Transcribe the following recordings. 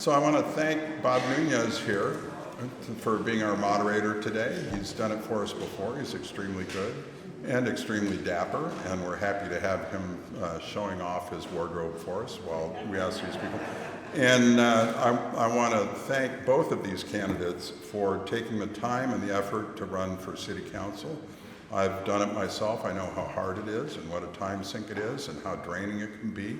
So I want to thank Bob Nunez here for being our moderator today. He's done it for us before. He's extremely good and extremely dapper, and we're happy to have him showing off his wardrobe for us while we ask these people. And I want to thank both of these candidates for taking the time and the effort to run for City Council. I've done it myself. I know how hard it is and what a time sink it is and how draining it can be.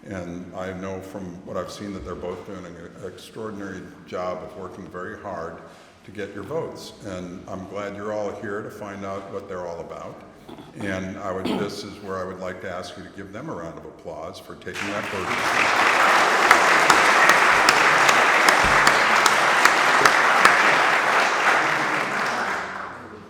And I know from what I've seen that they're both doing an extraordinary job of working very hard to get your votes. And I'm glad you're all here to find out what they're all about. And this is where I would like to ask you to give them a round of applause for taking that burden.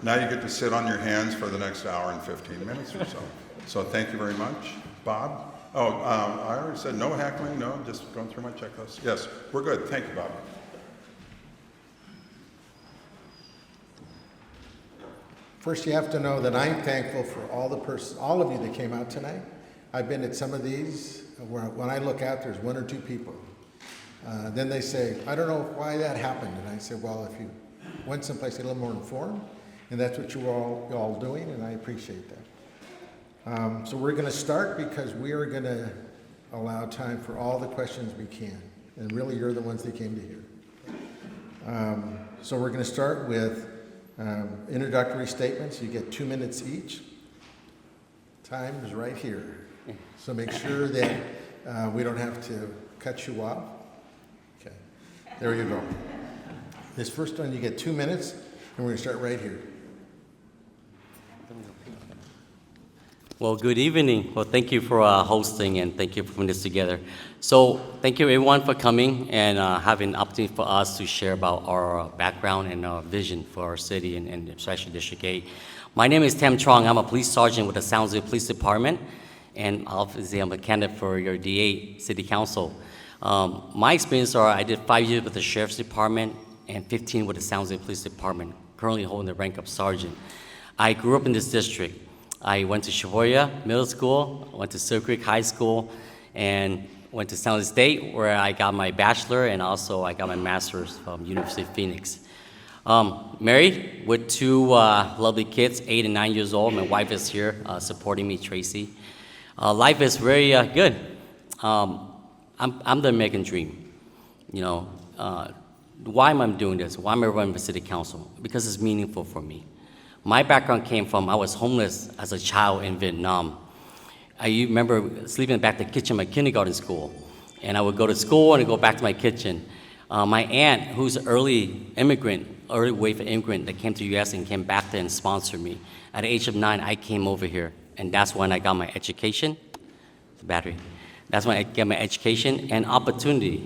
Now you get to sit on your hands for the next hour and 15 minutes or so. So thank you very much. Bob? Oh, I already said no heckling, no, just going through my checklist. Yes, we're good. Thank you, Bob. First, you have to know that I'm thankful for all of you that came out tonight. I've been at some of these where when I look out, there's one or two people. Then they say, I don't know why that happened. And I say, well, if you went someplace a little more informed, and that's what you're all doing, and I appreciate that. So we're going to start because we are going to allow time for all the questions we can. And really, you're the ones that came to hear. So we're going to start with introductory statements. You get 2 minutes each. Time is right here. So make sure that we don't have to cut you off. Okay, there you go. This first one, you get 2 minutes, and we're going to start right here. Well, good evening. Well, thank you for hosting and thank you for putting this together. So thank you everyone for coming and having an opportunity for us to share about our background and our vision for our city and especially District 8. My name is Tam Truong. I'm a police sergeant with the San Jose Police Department, and obviously I'm a candidate for your D8 City Council. My experience I did 5 years with the Sheriff's Department and 15 with the San Jose Police Department, currently holding the rank of sergeant. I grew up in this district. I went to Shibuya Middle School, went to Silk Creek High School, and went to San Jose State, where I got my bachelor, and also I got my master's from University of Phoenix. Married with two lovely kids, 8 and 9 years old. My wife is here supporting me, Tracy. Life is very good. I'm the American dream. You know, why am I doing this? Why am I running for City Council? Because it's meaningful for me. My background came from, I was homeless as a child in Vietnam. I remember sleeping back in the kitchen of my kindergarten school. And I would go to school and I'd go back to my kitchen. My aunt, who's an early wave immigrant that came to the US and came back there and sponsored me. At the age of 9, I came over here. And that's when I got my education. The battery. That's when I got my education and opportunity.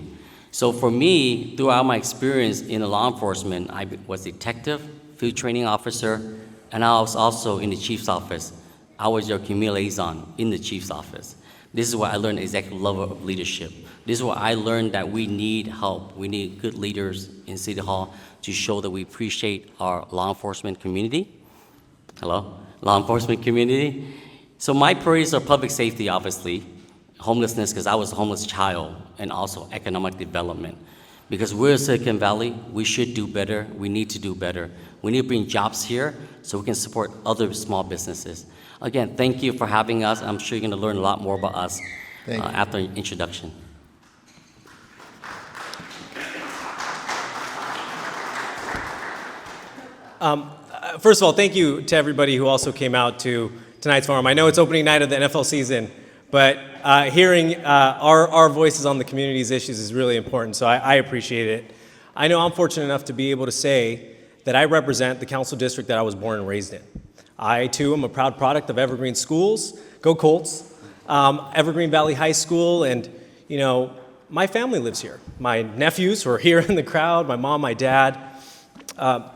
So for me, throughout my experience in law enforcement, I was a detective, field training officer, and I was also in the chief's office. I was your community liaison in the chief's office. This is where I learned executive level of leadership. This is where I learned that we need help. We need good leaders in City Hall to show that we appreciate our law enforcement community. Hello? Law enforcement community. So my priorities are public safety, obviously, homelessness, because I was a homeless child, and also economic development. Because we're Silicon Valley, we should do better. We need to do better. We need to bring jobs here so we can support other small businesses. Again, thank you for having us. I'm sure you're going to learn a lot more about us after the introduction. First of all, thank you to everybody who also came out to tonight's forum. I know it's opening night of the NFL season, but hearing our voices on the community's issues is really important, so I appreciate it. I know I'm fortunate enough to be able to say that I represent the council district that I was born and raised in. I, too, am a proud product of Evergreen Schools. Go Colts. Evergreen Valley High School, and, you know, my family lives here. My nephews who are here in the crowd, my mom, my dad.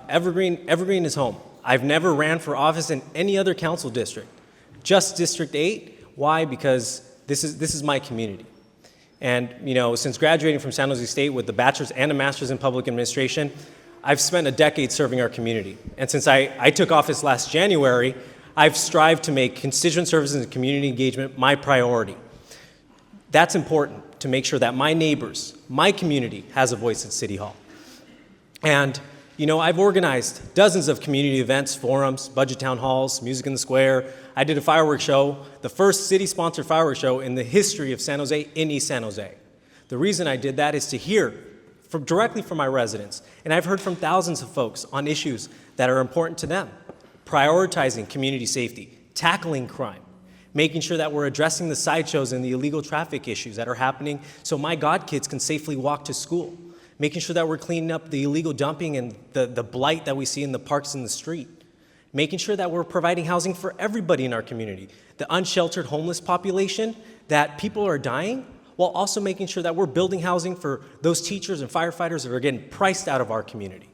Evergreen is home. I've never ran for office in any other council district, just District 8. Why? Because this is my community. And, you know, since graduating from San Jose State with a bachelor's and a master's in public administration, I've spent a decade serving our community. And since I took office last January, I've strived to make constituent services and community engagement my priority. That's important to make sure that my neighbors, my community, has a voice at City Hall. And, you know, I've organized dozens of community events, forums, budget town halls, music in the square. I did a fireworks show, the first city-sponsored fireworks show in the history of San Jose, in East San Jose. The reason I did that is to hear directly from my residents. And I've heard from thousands of folks on issues that are important to them. Prioritizing community safety, tackling crime, making sure that we're addressing the sideshows and the illegal traffic issues that are happening so my godkids can safely walk to school, making sure that we're cleaning up the illegal dumping and the blight that we see in the parks and the street, making sure that we're providing housing for everybody in our community, the unsheltered homeless population, that people are dying, while also making sure that we're building housing for those teachers and firefighters that are getting priced out of our community.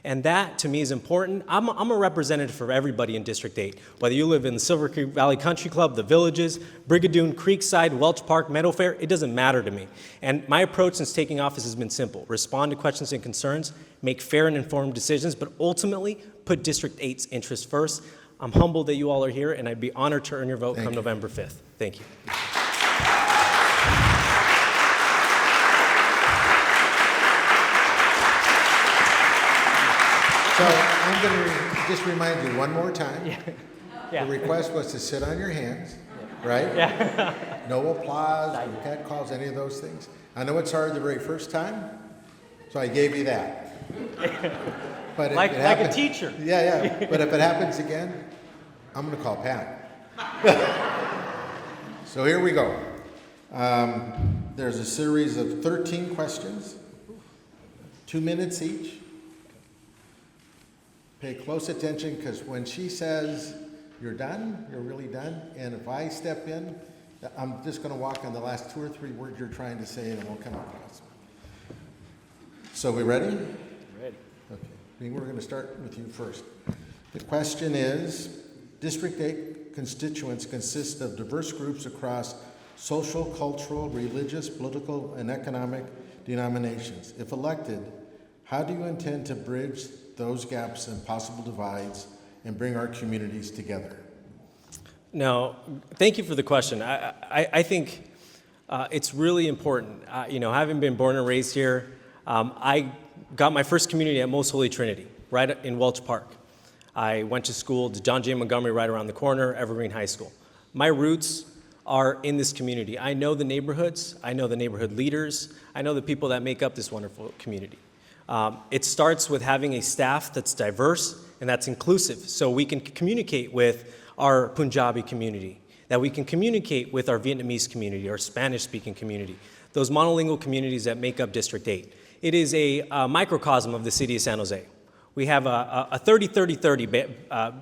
And that, to me, is important. I'm a representative for everybody in District 8, whether you live in the Silver Creek Valley Country Club, the Villages, Brigadoon, Creekside, Welch Park, Meadow Fair, it doesn't matter to me. And my approach since taking office has been simple. Respond to questions and concerns, make fair and informed decisions, but ultimately put District 8's interests first. I'm humbled that you all are here, and I'd be honored to earn your vote come November 5th. Thank you. So I'm going to just remind you one more time. Yeah. The request was to sit on your hands, right? Yeah. No applause, no cat calls, any of those things. I know it's hard the very first time, so I gave you that. But if Like it happens, a teacher. Yeah. But if it happens again, I'm going to call Pat. So here we go. There's a series of 13 questions, 2 minutes each. Pay close attention, because when she says you're done, you're really done. And if I step in, I'm just going to walk on the last 2 or 3 words you're trying to say, and it won't come across. So we ready? Ready. Okay. I think we're going to start with you first. The question is, District 8 constituents consist of diverse groups across social, cultural, religious, political, and economic denominations. If elected, how do you intend to bridge those gaps and possible divides and bring our communities together? No, thank you for the question. I think it's really important. You know, having been born and raised here, I got my first community at Most Holy Trinity, right in Welch Park. I went to school to John J. Montgomery right around the corner, Evergreen High School. My roots are in this community. I know the neighborhoods, I know the neighborhood leaders, I know the people that make up this wonderful community. It starts with having a staff that's diverse and that's inclusive, so we can communicate with our Punjabi community, that we can communicate with our Vietnamese community, our Spanish-speaking community, those monolingual communities that make up District 8. It is a microcosm of the city of San Jose. We have a 30-30-30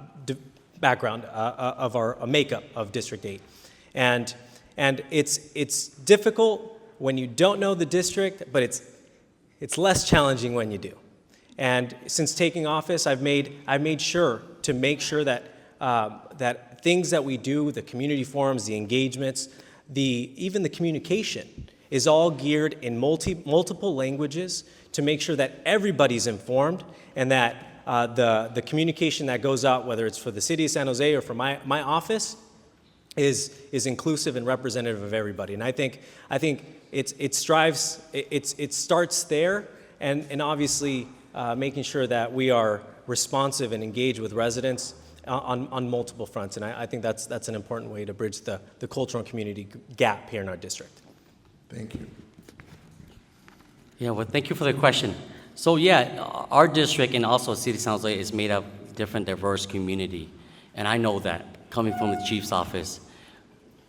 background of our makeup of District 8. And it's difficult when you don't know the district, but it's less challenging when you do. And since taking office, I've made sure to make sure that that things that we do, the community forums, the engagements, even the communication is all geared in multiple languages to make sure that everybody's informed and that the communication that goes out, whether it's for the city of San Jose or for my office, is inclusive and representative of everybody. And I think it starts there, and obviously making sure that we are responsive and engaged with residents on multiple fronts. And I think that's an important way to bridge the cultural and community gap here in our district. Thank you. Yeah, well, thank you for the question. So yeah, our district and also City of San Jose is made up of different diverse community. And I know that coming from the chief's office,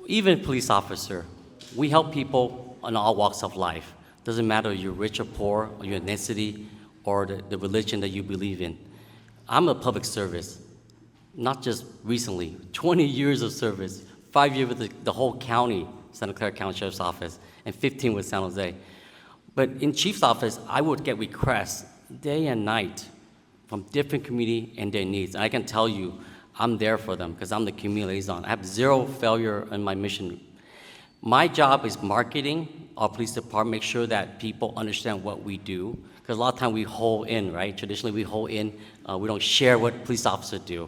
even police officer, we help people on all walks of life. Doesn't matter if you're rich or poor, or your ethnicity, or the religion that you believe in. I'm a public service, not just recently, 20 years of service, 5 years with the whole county, Santa Clara County Sheriff's Office, and 15 with San Jose. But in chief's office, I would get requests day and night from different community and their needs. And I can tell you, I'm there for them because I'm the community liaison. I have zero failure in my mission. My job is marketing our police department, make sure that people understand what we do. Because a lot of times we hold in, right? Traditionally we hold in, we don't share what police officers do.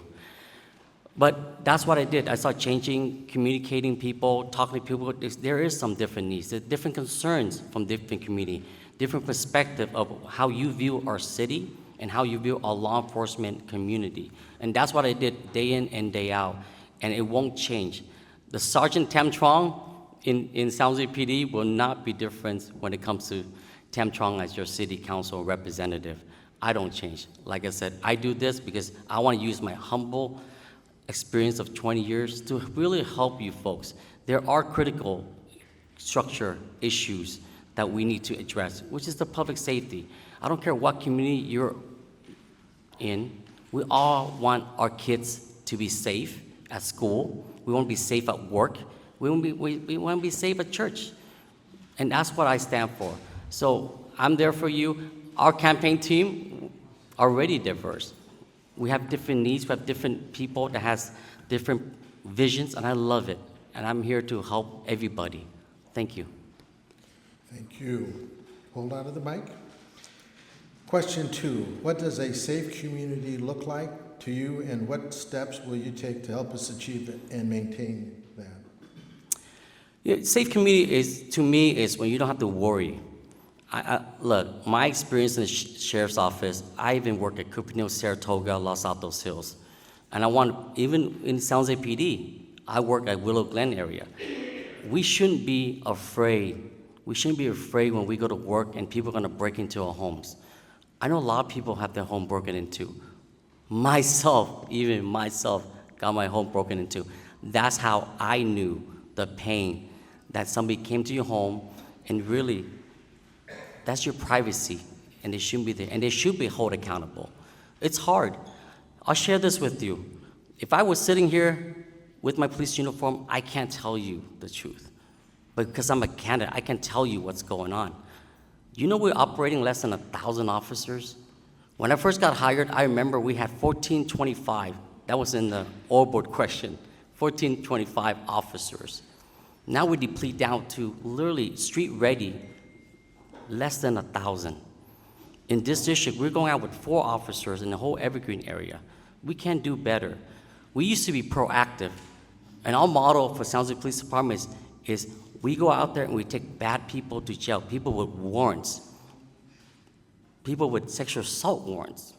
But that's what I did. I started changing, communicating people, talking to people. There is some different needs, there are different concerns from different community, different perspective of how you view our city and how you view our law enforcement community. And that's what I did day in and day out, and it won't change. The Sergeant Tam Truong in San Jose PD will not be different when it comes to Tam Truong as your city council representative. I don't change. Like I said, I do this because I want to use my humble experience of 20 years to really help you folks. There are critical structure issues that we need to address, which is the public safety. I don't care what community you're in, we all want our kids to be safe at school. We want to be safe at work. We want to be safe at church. And that's what I stand for. So I'm there for you. Our campaign team already diverse. We have different needs. We have different people that has different visions, and I love it. And I'm here to help everybody. Thank you. Thank you. Hold on to the mic. Question 2, what does a safe community look like to you, and what steps will you take to help us achieve it and maintain that? Yeah, safe community is, to me, is when you don't have to worry. Look, my experience in the sheriff's office, I even work at Cupertino, Saratoga, Los Altos Hills. And even in San Jose PD, I work at Willow Glen area. We shouldn't be afraid. We shouldn't be afraid when we go to work and people are gonna break into our homes. I know a lot of people have their home broken into. Even myself, got my home broken into. That's how I knew the pain that somebody came to your home and really, that's your privacy, and they shouldn't be there, and they should be held accountable. It's hard. I'll share this with you. If I was sitting here with my police uniform, I can't tell you the truth. But because I'm a candidate, I can tell you what's going on. You know we're operating less than 1,000 officers? When I first got hired, I remember we had 1,425. That was in the oil board question. 1,425 officers. Now we deplete down to literally street ready, less than 1,000. In this district, we're going out with 4 officers in the whole Evergreen area. We can do better. We used to be proactive. And our model for San Jose Police Department is we go out there and we take bad people to jail, people with warrants, people with sexual assault warrants,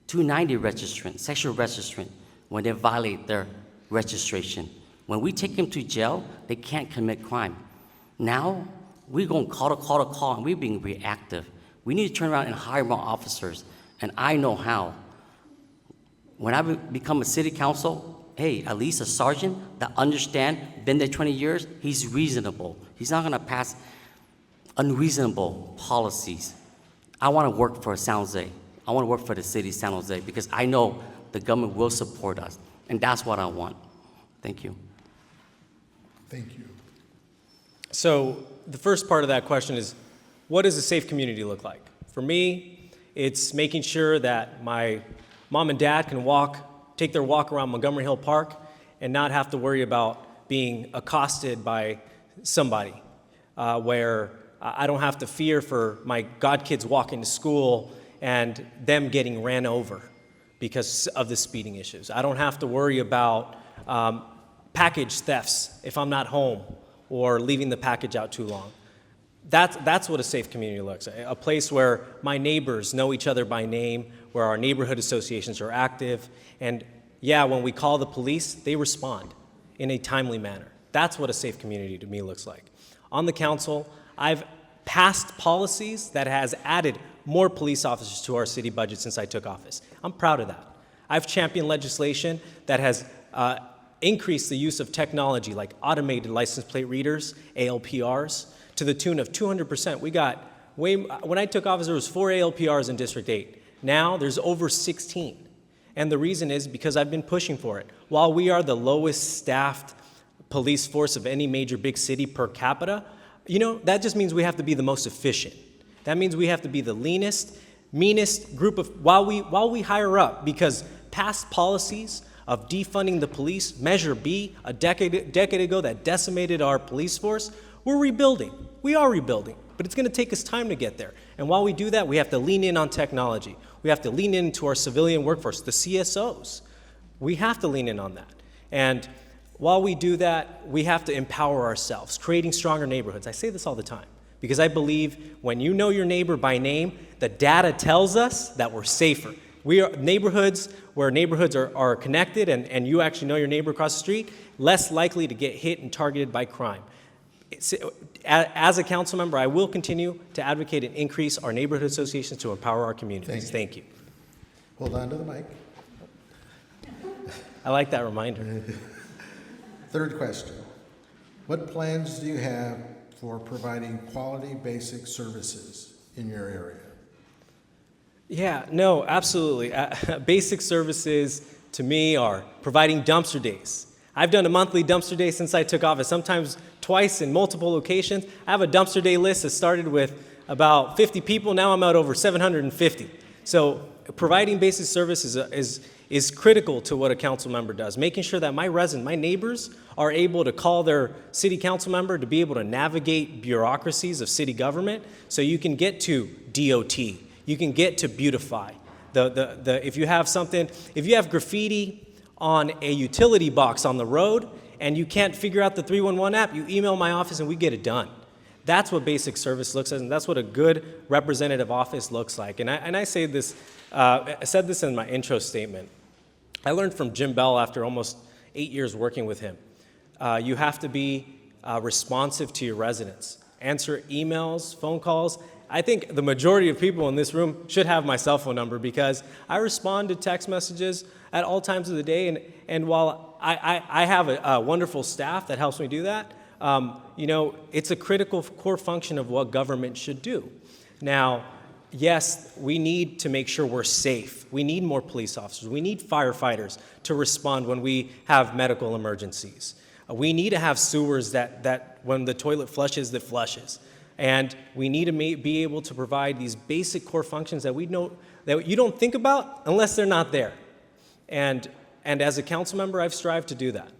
290 registrant, sexual registrant, when they violate their registration. When we take them to jail, they can't commit crime. Now, we're going call, and we're being reactive. We need to turn around and hire more officers, and I know how. When I become a city council, hey, at least a sergeant that understand, been there 20 years, he's reasonable. He's not gonna pass unreasonable policies. I wanna work for San Jose. I wanna work for the city of San Jose because I know the government will support us, and that's what I want. Thank you. Thank you. So the first part of that question is, what does a safe community look like? For me, it's making sure that my mom and dad can take their walk around Montgomery Hill Park and not have to worry about being accosted by somebody, where I don't have to fear for my godkids walking to school and them getting ran over because of the speeding issues. I don't have to worry about package thefts if I'm not home or leaving the package out too long. That's what a safe community looks like, a place where my neighbors know each other by name, where our neighborhood associations are active, and yeah, when we call the police, they respond in a timely manner. That's what a safe community to me looks like. On the council, I've passed policies that has added more police officers to our city budget since I took office. I'm proud of that. I've championed legislation that has increased the use of technology like automated license plate readers, ALPRs, to the tune of 200%. When I took office, there was 4 ALPRs in District 8. Now there's over 16. And the reason is because I've been pushing for it. While we are the lowest staffed police force of any major big city per capita, that just means we have to be the most efficient. That means we have to be the leanest, meanest group of, while we hire up, because past policies of defunding the police, Measure B, a decade ago that decimated our police force, we're rebuilding. We are rebuilding, but it's gonna take us time to get there. And while we do that, we have to lean in on technology. We have to lean into our civilian workforce, the CSOs. We have to lean in on that. And while we do that, we have to empower ourselves, creating stronger neighborhoods. I say this all the time because I believe when you know your neighbor by name, the data tells us that we're safer. We are neighborhoods where neighborhoods are connected and you actually know your neighbor across the street, less likely to get hit and targeted by crime. As a council member, I will continue to advocate and increase our neighborhood associations to empower our communities. Thank you. Hold on to the mic. I like that reminder. Third question. What plans do you have for providing quality basic services in your area? Yeah, no, absolutely. Basic services to me are providing dumpster days. I've done a monthly dumpster day since I took office, sometimes twice in multiple locations. I have a dumpster day list that started with about 50 people. Now I'm at over 750. So providing basic services is critical to what a council member does, making sure that my residents, my neighbors, are able to call their city council member to be able to navigate bureaucracies of city government so you can get to DOT, you can get to beautify. If you have graffiti on a utility box on the road and you can't figure out the 311 app, you email my office and we get it done. That's what basic service looks like, and that's what a good representative office looks like. And I say this, I said this in my intro statement. I learned from Jim Bell after almost 8 years working with him. You have to be responsive to your residents. Answer emails, phone calls. I think the majority of people in this room should have my cell phone number because I respond to text messages at all times of the day. And while I have a wonderful staff that helps me do that, it's a critical core function of what government should do. Now, yes, we need to make sure we're safe. We need more police officers. We need firefighters to respond when we have medical emergencies. We need to have sewers that when the toilet flushes, that flushes. And we need to be able to provide these basic core functions that we know that you don't think about unless they're not there. And as a council member, I've strived to do that.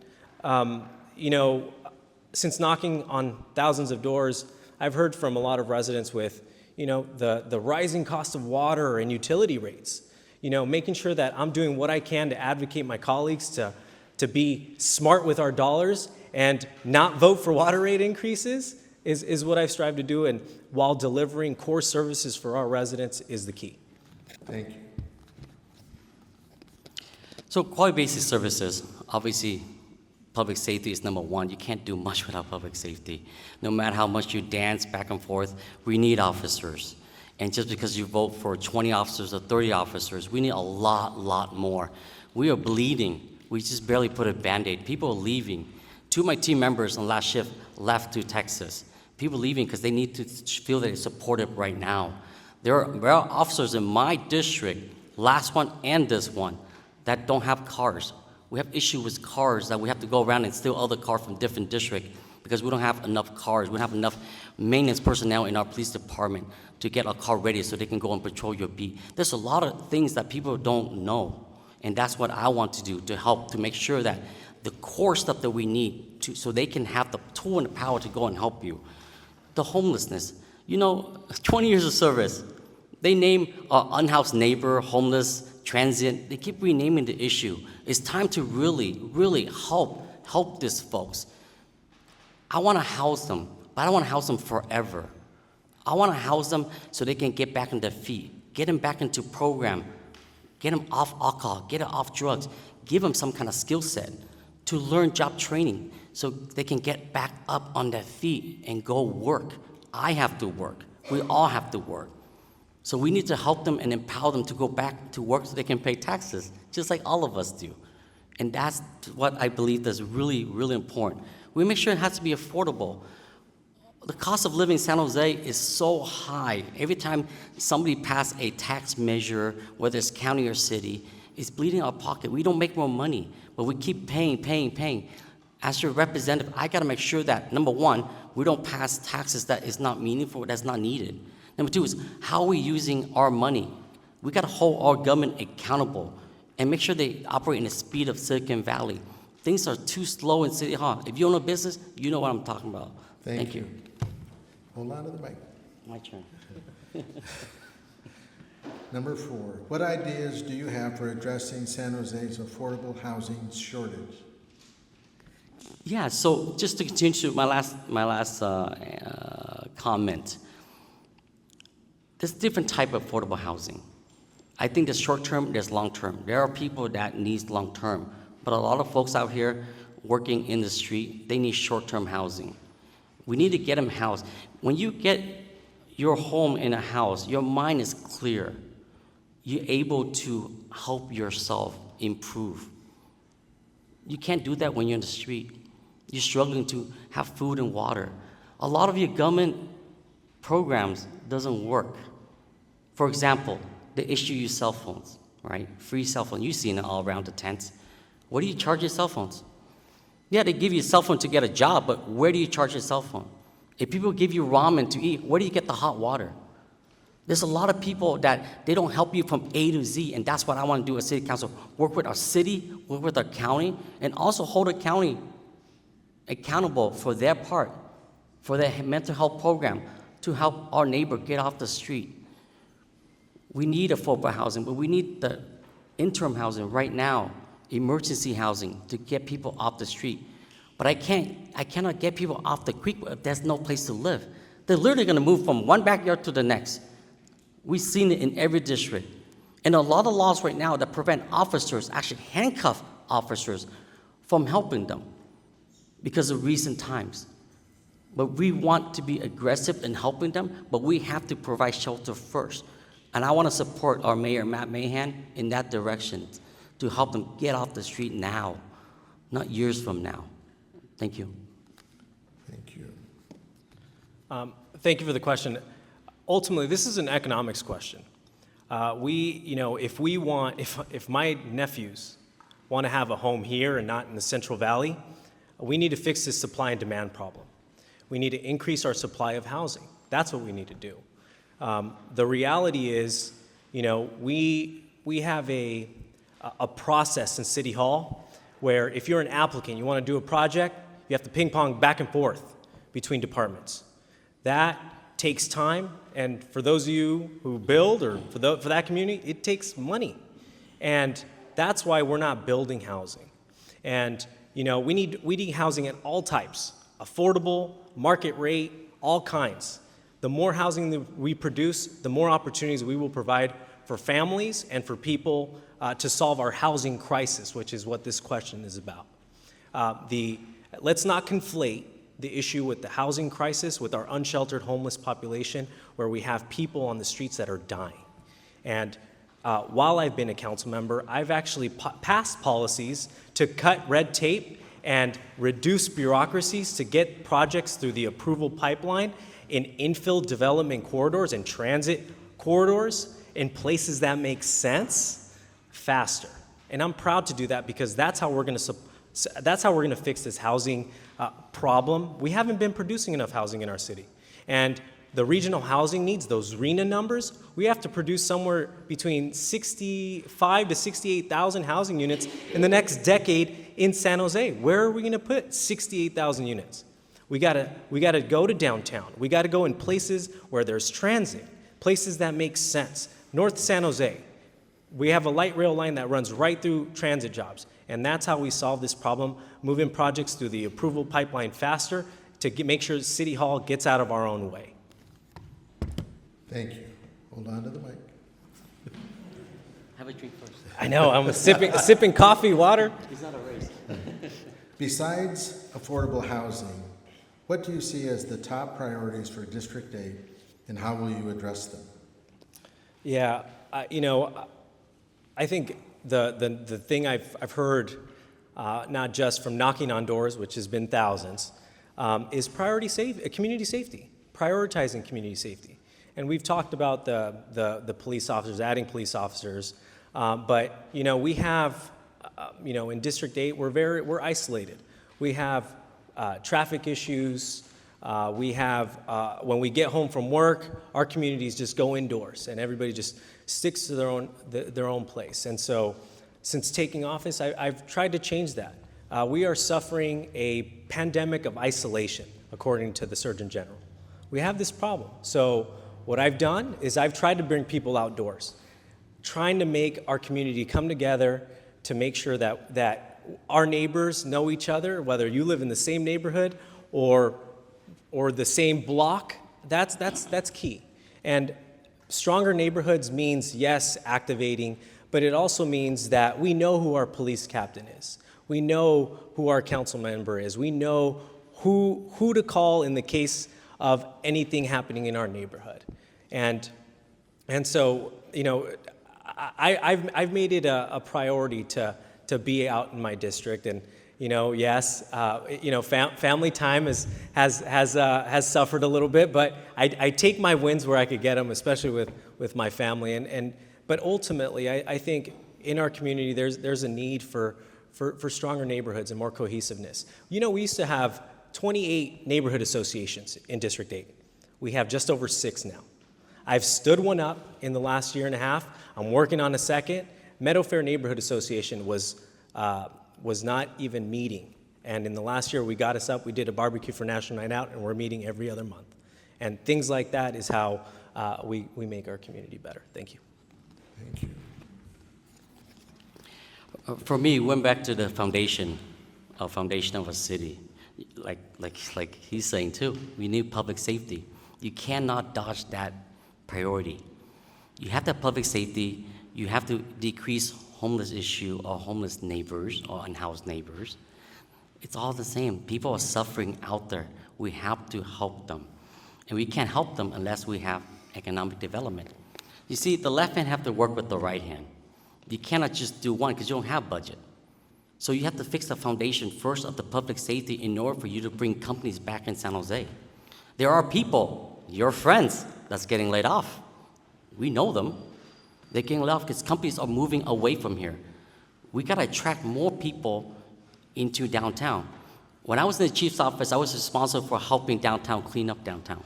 Since knocking on thousands of doors, I've heard from a lot of residents with, the rising cost of water and utility rates. Making sure that I'm doing what I can to advocate my colleagues to be smart with our dollars and not vote for water rate increases is what I've strived to do, and while delivering core services for our residents is the key. Thank you. So quality basic services, obviously, public safety is number one. You can't do much without public safety. No matter how much you dance back and forth, we need officers. And just because you vote for 20 officers or 30 officers, we need a lot more. We are bleeding. We just barely put a Band-Aid. People are leaving. 2 of my team members on last shift left to Texas. People leaving because they need to feel that they're supported right now. There are officers in my district, last one and this one, that don't have cars. We have issue with cars that we have to go around and steal other cars from different districts because we don't have enough cars. We don't have enough maintenance personnel in our police department to get a car ready so they can go and patrol your beat. There's a lot of things that people don't know, and that's what I want to do to help to make sure that the core stuff that we need so they can have the tool and the power to go and help you. The homelessness, 20 years of service, they name unhoused neighbor, homeless, transient, they keep renaming the issue. It's time to really help these folks. I want to house them, but I don't want to house them forever. I want to house them so they can get back on their feet, get them back into program, get them off alcohol, get them off drugs, give them some kind of skill set to learn job training so they can get back up on their feet and go work. I have to work. We all have to work. So we need to help them and empower them to go back to work so they can pay taxes, just like all of us do. And that's what I believe is really important. We make sure it has to be affordable. The cost of living in San Jose is so high. Every time somebody passes a tax measure, whether it's county or city, it's bleeding our pocket. We don't make more money, but we keep paying. As your representative, I gotta make sure that, number one, we don't pass taxes that is not meaningful, that's not needed. Number two is, how are we using our money? We gotta hold our government accountable and make sure they operate in the speed of Silicon Valley. Things are too slow in City Hall. If you own a business, you know what I'm talking about. Thank you. Hold on to the mic. My turn. Number 4, what ideas do you have for addressing San Jose's affordable housing shortage? Yeah, so just to continue to my last comment, there's different type of affordable housing. I think there's short term, there's long term. There are people that need long term, but a lot of folks out here working in the street, they need short term housing. We need to get them housed. When you get your home in a house, your mind is clear. You're able to help yourself improve. You can't do that when you're in the street. You're struggling to have food and water. A lot of your government programs doesn't work. For example, they issue you cell phones, right? Free cell phone. You've seen it all around the tents. What do you charge your cell phones? Yeah, they give you a cell phone to get a job, but where do you charge your cell phone? If people give you ramen to eat, where do you get the hot water? There's a lot of people that they don't help you from A to Z, and that's what I want to do as city council. Work with our city, work with our county, and also hold a county accountable for their part, for their mental health program, to help our neighbor get off the street. We need affordable housing, but we need the interim housing right now, emergency housing to get people off the street. But I cannot get people off the creek if there's no place to live. They're literally gonna move from one backyard to the next. We've seen it in every district. And a lot of laws right now that prevent officers, actually handcuff officers from helping them because of recent times. But we want to be aggressive in helping them, but we have to provide shelter first. And I want to support our Mayor, Matt Mahan, in that direction to help them get off the street now, not years from now. Thank you. Thank you. Thank you for the question. Ultimately, this is an economics question. If my nephews want to have a home here and not in the Central Valley, we need to fix this supply and demand problem. We need to increase our supply of housing. That's what we need to do. The reality is, we have a process in City Hall where if you're an applicant, you want to do a project, you have to ping pong back and forth between departments. That takes time, and for those of you who build or for that community, it takes money. And that's why we're not building housing. And we need housing at all types, affordable, market rate, all kinds. The more housing that we produce, the more opportunities we will provide for families and for people to solve our housing crisis, which is what this question is about. Let's not conflate the issue with the housing crisis with our unsheltered homeless population, where we have people on the streets that are dying. And while I've been a council member, I've actually passed policies to cut red tape and reduce bureaucracies to get projects through the approval pipeline in infill development corridors and transit corridors in places that make sense faster. And I'm proud to do that because that's how we're going to fix this housing problem. We haven't been producing enough housing in our city. And the regional housing needs, those RENA numbers, we have to produce somewhere between 65 to 68,000 housing units in the next decade in San Jose. Where are we going to put 68,000 units? We gotta go to downtown. We gotta go in places where there's transit, places that make sense. North San Jose, we have a light rail line that runs right through transit jobs. And that's how we solve this problem, moving projects through the approval pipeline faster to make sure City Hall gets out of our own way. Thank you. Hold on to the mic. Have a drink first. I know, I'm sipping coffee, water. It's not a race. Besides affordable housing, what do you see as the top priorities for District 8, and how will you address them? Yeah, I think the thing I've heard, not just from knocking on doors, which has been thousands, is community safety, prioritizing community safety. And we've talked about the police officers, adding police officers, but we have, in District 8, we're isolated. We have traffic issues. We have, when we get home from work, our communities just go indoors and everybody just sticks to their own place. And so since taking office, I've tried to change that. We are suffering a pandemic of isolation, according to the Surgeon General. We have this problem. So what I've done is I've tried to bring people outdoors. trying to make our community come together to make sure that our neighbors know each other, whether you live in the same neighborhood or the same block. That's key. And stronger neighborhoods means, yes, activating, but it also means that we know who our police captain is. We know who our council member is. We know who to call in the case of anything happening in our neighborhood. And so, you know, I've made it a priority to be out in my district. And, you know, yes, you know, family time has suffered a little bit, but I take my wins where I could get them, especially with my family. But ultimately, I think in our community, there's a need for stronger neighborhoods and more cohesiveness. You know, we used to have 28 neighborhood associations in District 8. We have just over 6 now. I've stood one up in the last year and a half. I'm working on a second. Meadow Fair Neighborhood Association was not even meeting. And in the last year, we got us up. We did a barbecue for National Night Out, and we're meeting every other month. And things like that is how we make our community better. Thank you. Thank you. For me, went back to the foundation of a city. Like he's saying too, we need public safety. You cannot dodge that priority. You have that public safety, you have to decrease homeless issue or homeless neighbors or unhoused neighbors. It's all the same. People are suffering out there. We have to help them. And we can't help them unless we have economic development. You see, the left hand have to work with the right hand. You cannot just do one because you don't have budget. So you have to fix the foundation first of the public safety in order for you to bring companies back in San Jose. There are people, your friends, that's getting laid off. We know them. They're getting laid off because companies are moving away from here. We got to attract more people into downtown. When I was in the chief's office, I was responsible for helping downtown clean up downtown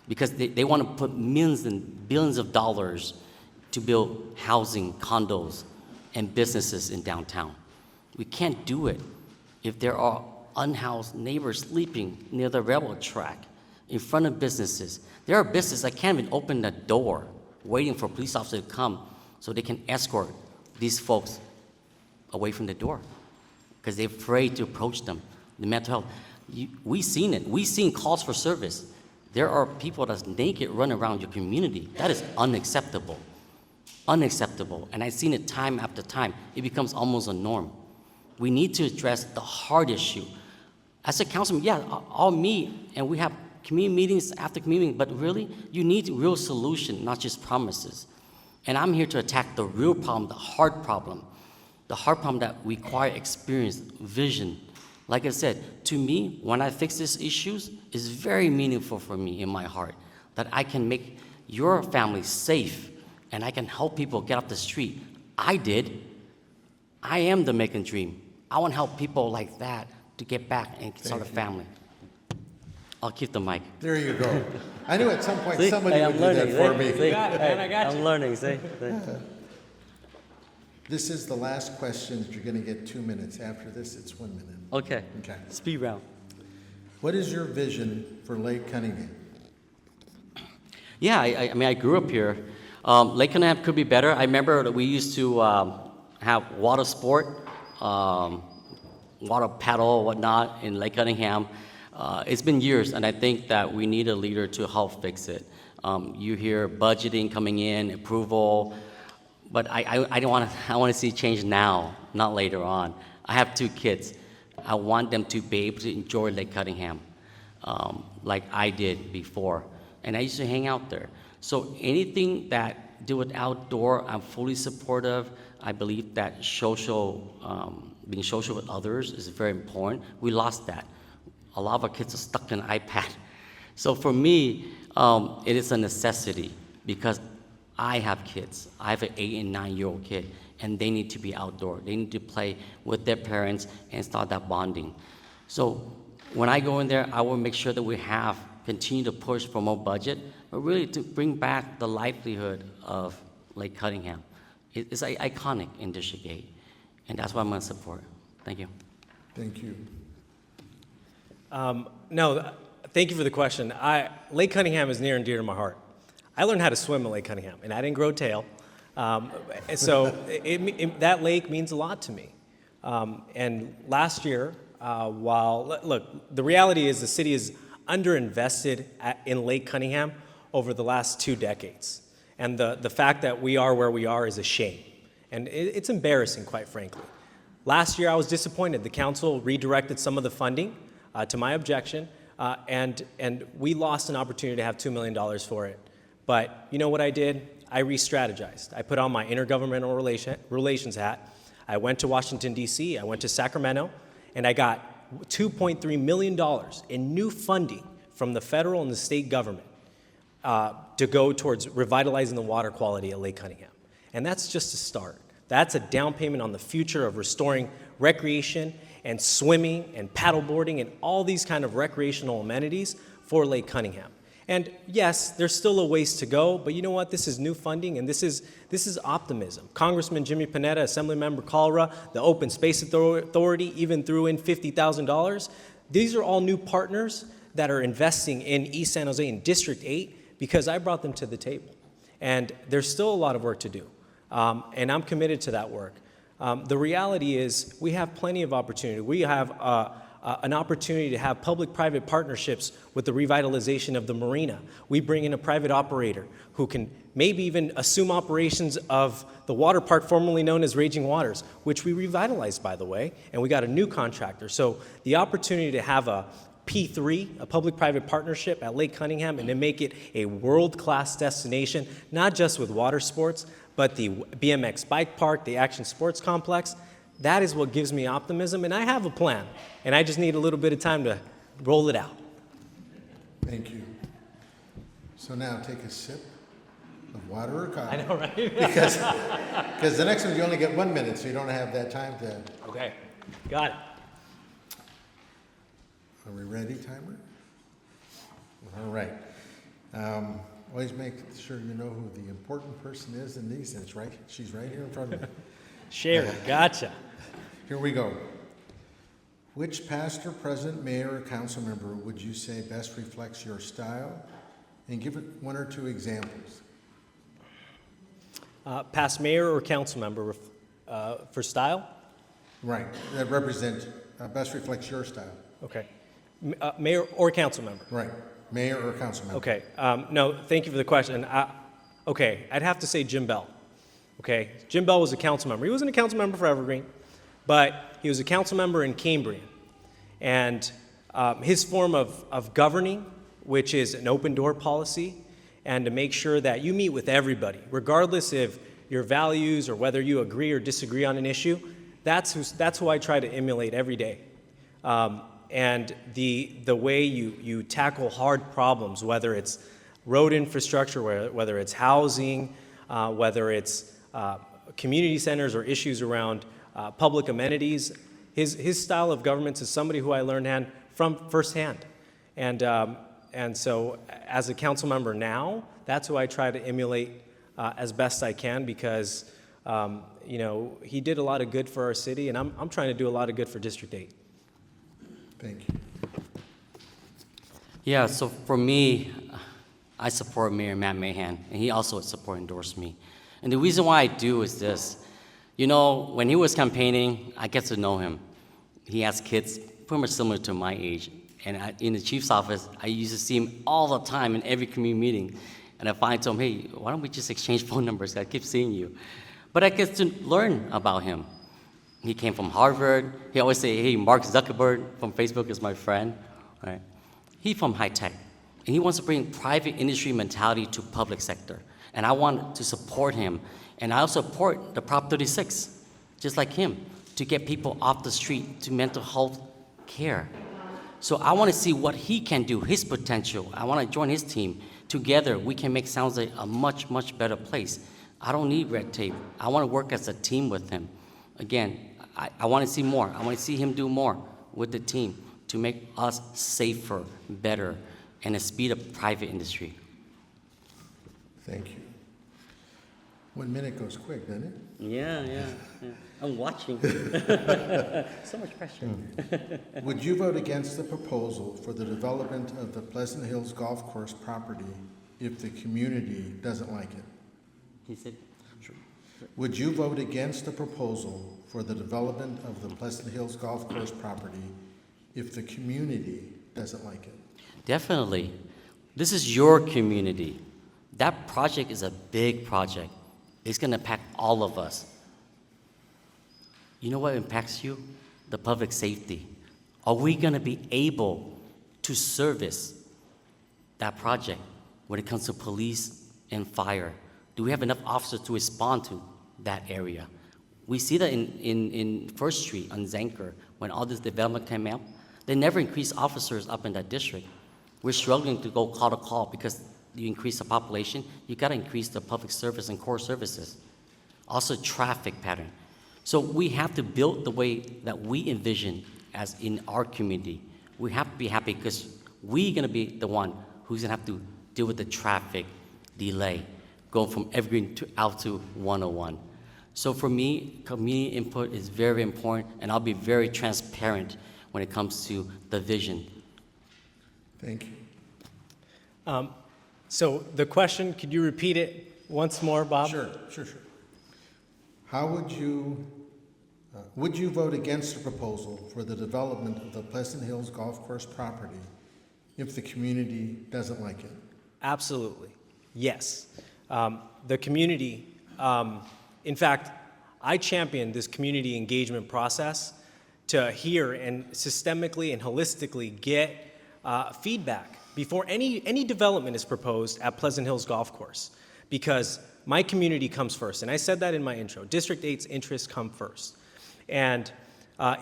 because they want to put millions and billions of dollars to build housing, condos, and businesses in downtown. We can't do it if there are unhoused neighbors sleeping near the railroad track, in front of businesses. There are businesses that can't even open the door, waiting for a police officer to come so they can escort these folks away from the door because they're afraid to approach them. The mental health, we've seen it. We've seen calls for service. There are people that's naked running around your community. That is unacceptable. Unacceptable. And I've seen it time after time. It becomes almost a norm. We need to address the hard issue. As a councilman, yeah, I'll meet and we have community meetings after community meetings, but really, you need real solution, not just promises. And I'm here to attack the real problem, the hard problem that require experience, vision. Like I said, to me, when I fix these issues, it's very meaningful for me in my heart that I can make your family safe and I can help people get off the street. I did. I am the American dream. I want to help people like that to get back and start a family. I'll keep the mic. There you go. I knew at some point See? somebody Hey, would I'm do learning. that for me. See? got it, man. I got you. I'm learning. See? This is the last question that you're going to get 2 minutes. After this, it's 1 minute. Okay. Okay. Speed round. What is your vision for Lake Cunningham? Yeah, I mean, I grew up here. Lake Cunningham could be better. I remember that we used to have water sport, water paddle, whatnot, in Lake Cunningham. It's been years, and I think that we need a leader to help fix it. You hear budgeting coming in, approval, but I don't want to. I want to see change now, not later on. I have 2 kids. I want them to be able to enjoy Lake Cunningham, like I did before, and I used to hang out there. So anything that do with outdoor, I'm fully supportive. I believe that being social with others is very important. We lost that. A lot of our kids are stuck in an iPad. So for me, it is a necessity because I have kids. I have an 8 and 9-year-old kid, and they need to be outdoor. They need to play with their parents and start that bonding. So when I go in there, I will make sure that we continue to push for more budget, but really to bring back the livelihood of Lake Cunningham. It's iconic in District 8, and that's what I'm going to support. Thank you. Thank you. No, thank you for the question. Lake Cunningham is near and dear to my heart. I learned how to swim in Lake Cunningham, and I didn't grow a tail. So that lake means a lot to me. And last year, look, the reality is the city is underinvested in Lake Cunningham over the last 2 decades. And the fact that we are where we are is a shame. And it's embarrassing, quite frankly. Last year, I was disappointed. The council redirected some of the funding to my objection, and we lost an opportunity to have $2 million for it. But you know what I did? I re-strategized. I put on my intergovernmental relations hat. I went to Washington, D.C., I went to Sacramento, and I got $2.3 million in new funding from the federal and the state government to go towards revitalizing the water quality at Lake Cunningham. And that's just a start. That's a down payment on the future of restoring recreation and swimming and paddleboarding and all these kind of recreational amenities for Lake Cunningham. And yes, there's still a ways to go, but you know what? This is new funding, and this is optimism. Congressman Jimmy Panetta, Assemblymember Calra, the Open Space Authority even threw in $50,000. These are all new partners that are investing in East San Jose in District 8 because I brought them to the table. And there's still a lot of work to do, and I'm committed to that work. The reality is we have plenty of opportunity. We have an opportunity to have public-private partnerships with the revitalization of the marina. We bring in a private operator who can maybe even assume operations of the water park formerly known as Raging Waters, which we revitalized, by the way, and we got a new contractor. So the opportunity to have a P3, a public-private partnership at Lake Cunningham, and to make it a world-class destination, not just with water sports, but the BMX bike park, the action sports complex, that is what gives me optimism, and I have a plan, and I just need a little bit of time to roll it out. Thank you. So now take a sip of water or coffee. I know, right? Because the next one you only get 1 minute, so you don't have that time to. Okay, got it. Are we ready, timer? All right. Always make sure you know who the important person is in these. It's right. She's right here in front of me. Sherry, gotcha. Here we go. Which pastor, president, mayor, or council member would you say best reflects your style? And give it 1 or 2 examples. Past mayor or council member for style? Right. That represents, best reflects your style. Okay. Mayor or council member? Right. Mayor or council member. Okay. No, thank you for the question. Okay, I'd have to say Jim Bell. Okay, Jim Bell was a council member. He wasn't a council member for Evergreen, but he was a council member in Cambrian. And his form of governing, which is an open door policy, and to make sure that you meet with everybody, regardless of your values or whether you agree or disagree on an issue, that's who I try to emulate every day. And the way you tackle hard problems, whether it's road infrastructure, whether it's housing, whether it's community centers or issues around public amenities, his style of government is somebody who I learned from firsthand. And so as a council member now, that's who I try to emulate as best I can because, he did a lot of good for our city, and I'm trying to do a lot of good for District 8. Thank you. Yeah, so for me, I support Mayor Matt Mahan, and he also endorsed me. And the reason why I do is this. When he was campaigning, I get to know him. He has kids pretty much similar to my age. And in the chief's office, I used to see him all the time in every community meeting. And I finally told him, hey, why don't we just exchange phone numbers? I keep seeing you. But I get to learn about him. He came from Harvard. He always say, hey, Mark Zuckerberg from Facebook is my friend. Right? He's from high tech. And he wants to bring private industry mentality to public sector. And I want to support him. And I also support the Prop 36, just like him, to get people off the street to mental health care. So I want to see what he can do, his potential. I want to join his team. Together, we can make San Jose a much, much better place. I don't need red tape. I want to work as a team with him. Again, I want to see more. I want to see him do more with the team to make us safer, better, and to speed up private industry. Thank you. 1 minute goes quick, doesn't it? Yeah. I'm watching. So much pressure. Would you vote against the proposal for the development of the Pleasant Hills Golf Course property if the community doesn't like it? He said, Sure. Would you vote against the proposal for the development of the Pleasant Hills Golf Course property if the community doesn't like it? Definitely. This is your community. That project is a big project. It's going to impact all of us. You know what impacts you? The public safety. Are we going to be able to service that project when it comes to police and fire? Do we have enough officers to respond to that area? We see that in First Street on Zanker, when all this development came out, they never increased officers up in that district. We're struggling to go call to call because you increase the population, you got to increase the public service and core services. Also traffic pattern. So we have to build the way that we envision as in our community. We have to be happy because we're going to be the one who's going to have to deal with the traffic delay, going from Evergreen out to 101. So for me, community input is very important, and I'll be very transparent when it comes to the vision. Thank you. So the question, could you repeat it once more, Bob? Sure. How would you vote against the proposal for the development of the Pleasant Hills Golf Course property if the community doesn't like it? Absolutely. Yes. The community, in fact, I champion this community engagement process to hear and systemically and holistically get feedback before any development is proposed at Pleasant Hills Golf Course, because my community comes first. And I said that in my intro. District 8's interests come first. And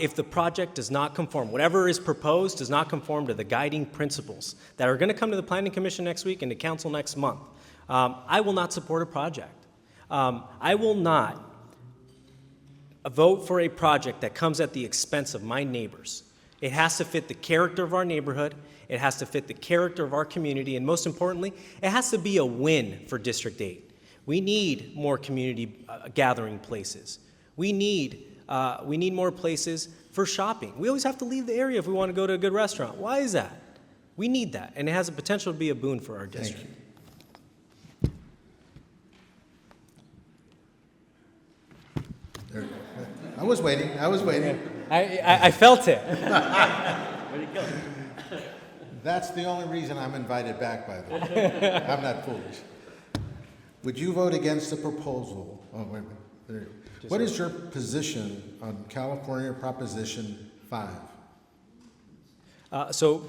if the project does not conform, whatever is proposed does not conform to the guiding principles that are going to come to the Planning Commission next week and to Council next month, I will not support a project. I will not vote for a project that comes at the expense of my neighbors. It has to fit the character of our neighborhood. It has to fit the character of our community. And most importantly, it has to be a win for District 8. We need more community gathering places. We need more places for shopping. We always have to leave the area if we want to go to a good restaurant. Why is that? We need that, and it has the potential to be a boon for our district. Thank you. There you go. I was waiting. I felt it. Where'd it go? That's the only reason I'm invited back, by the way. I'm not foolish. Would you vote against the proposal? Oh, wait a minute. There you go. What is your position on California Proposition 5? So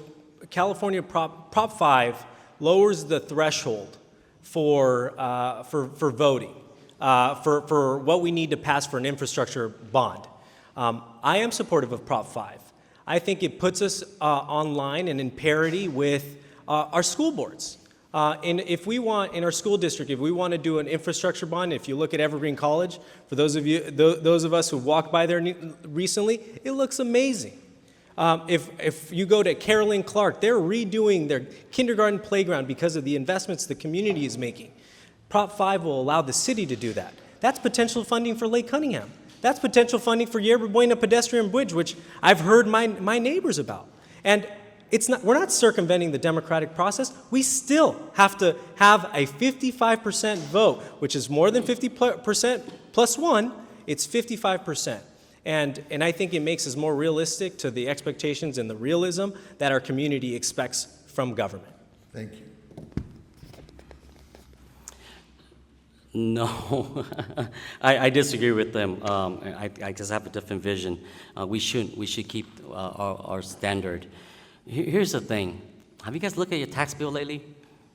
California Prop 5 lowers the threshold for voting, for what we need to pass for an infrastructure bond. I am supportive of Prop 5. I think it puts us online and in parity with our school boards. And if we want, in our school district, if we want to do an infrastructure bond, if you look at Evergreen College, for those of us who walked by there recently, it looks amazing. If you go to Carolyn Clark, they're redoing their kindergarten playground because of the investments the community is making. Prop 5 will allow the city to do that. That's potential funding for Lake Cunningham. That's potential funding for Yerba Buena pedestrian bridge, which I've heard my neighbors about. And we're not circumventing the democratic process. We still have to have a 55% vote, which is more than 50% plus one. It's 55%. And I think it makes us more realistic to the expectations and the realism that our community expects from government. Thank you. No, I disagree with them. I just have a different vision. We should keep our standard. Here's the thing. Have you guys looked at your tax bill lately?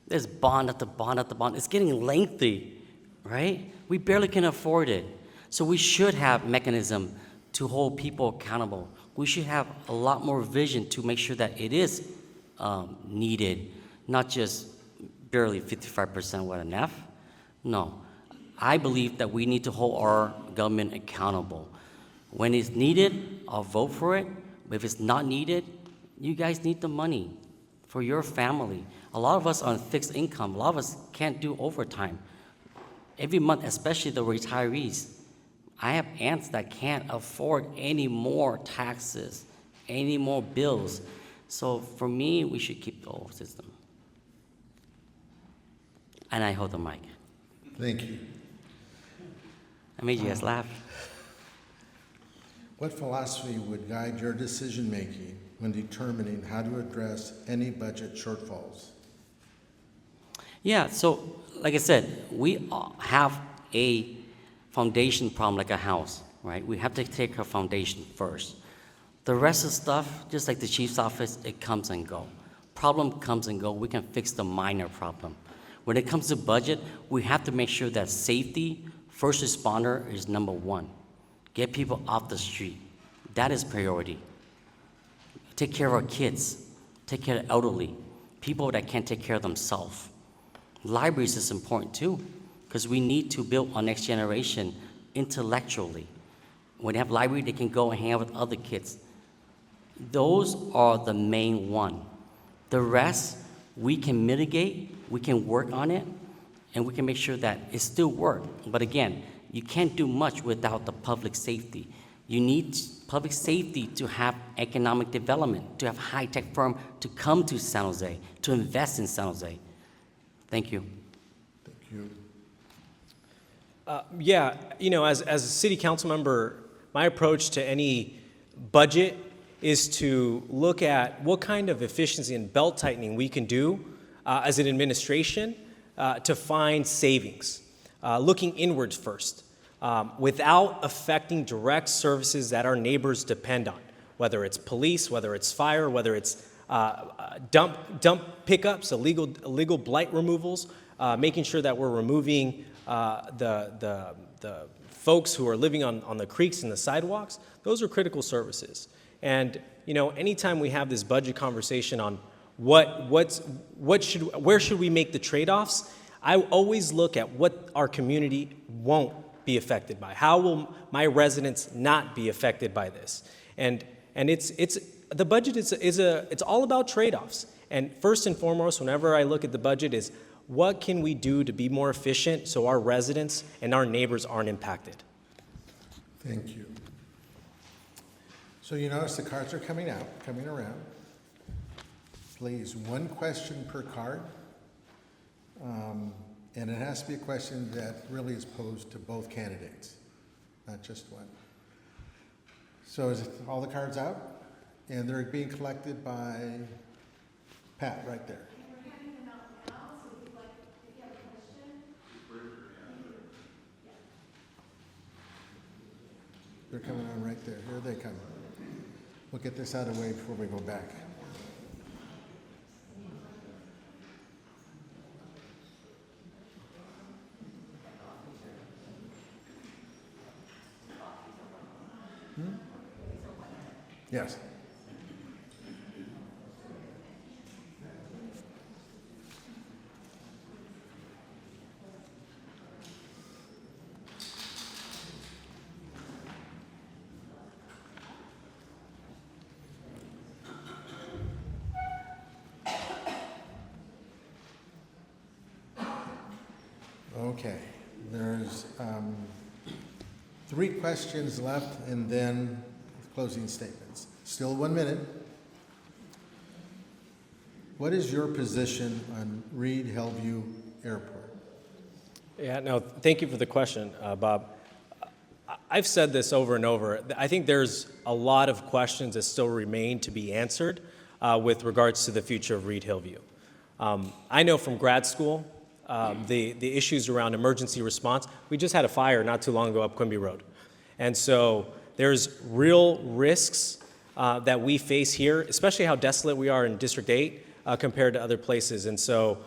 There's bond after bond after bond. It's getting lengthy, right? We barely can afford it. So we should have mechanism to hold people accountable. We should have a lot more vision to make sure that it is needed, not just barely 55% with an F. No. I believe that we need to hold our government accountable. When it's needed, I'll vote for it. But if it's not needed, you guys need the money for your family. A lot of us are on fixed income. A lot of us can't do overtime. Every month, especially the retirees, I have aunts that can't afford any more taxes, any more bills. So for me, we should keep the old system. And I hold the mic. Thank you. I made you guys laugh. What philosophy would guide your decision-making when determining how to address any budget shortfalls? Yeah, so like I said, we all have a foundation problem like a house, right? We have to take our foundation first. The rest of the stuff, just like the chief's office, it comes and go. Problem comes and go. We can fix the minor problem. When it comes to budget, we have to make sure that safety, first responder is number one. Get people off the street. That is priority. Take care of our kids. Take care of the elderly. People that can't take care of themselves. Libraries is important too, because we need to build our next generation intellectually. When they have library, they can go and hang out with other kids. Those are the main one. The rest, we can mitigate, we can work on it, and we can make sure that it still works. But again, you can't do much without the public safety. You need public safety to have economic development, to have high-tech firm to come to San Jose, to invest in San Jose. Thank you. Thank you. Yeah, as a city council member, my approach to any budget is to look at what kind of efficiency and belt tightening we can do as an administration to find savings, looking inwards first, without affecting direct services that our neighbors depend on, whether it's police, whether it's fire, whether it's dump pickups, illegal blight removals, making sure that we're removing the folks who are living on the creeks and the sidewalks. Those are critical services. And anytime we have this budget conversation on where should we make the trade-offs, I always look at what our community won't be affected by. How will my residents not be affected by this? And it's the budget it's all about trade-offs. And first and foremost, whenever I look at the budget, is what can we do to be more efficient so our residents and our neighbors aren't impacted? Thank you. So you notice the cards are coming around. Please, one question per card. And it has to be a question that really is posed to both candidates, not just one. So is all the cards out? And they're being collected by Pat right there. They're coming on right there. Here they come. We'll get this out of the way before we go back. Yes. Okay, there's 3 questions left and then closing statements. Still 1 minute. What is your position on Reed-Hillview Airport? Yeah, no, thank you for the question, Bob. I've said this over and over. I think there's a lot of questions that still remain to be answered with regards to the future of Reed-Hillview. I know from grad school, the issues around emergency response. We just had a fire not too long ago up Quimby Road. And so there's real risks that we face here, especially how desolate we are in District 8 compared to other places. And so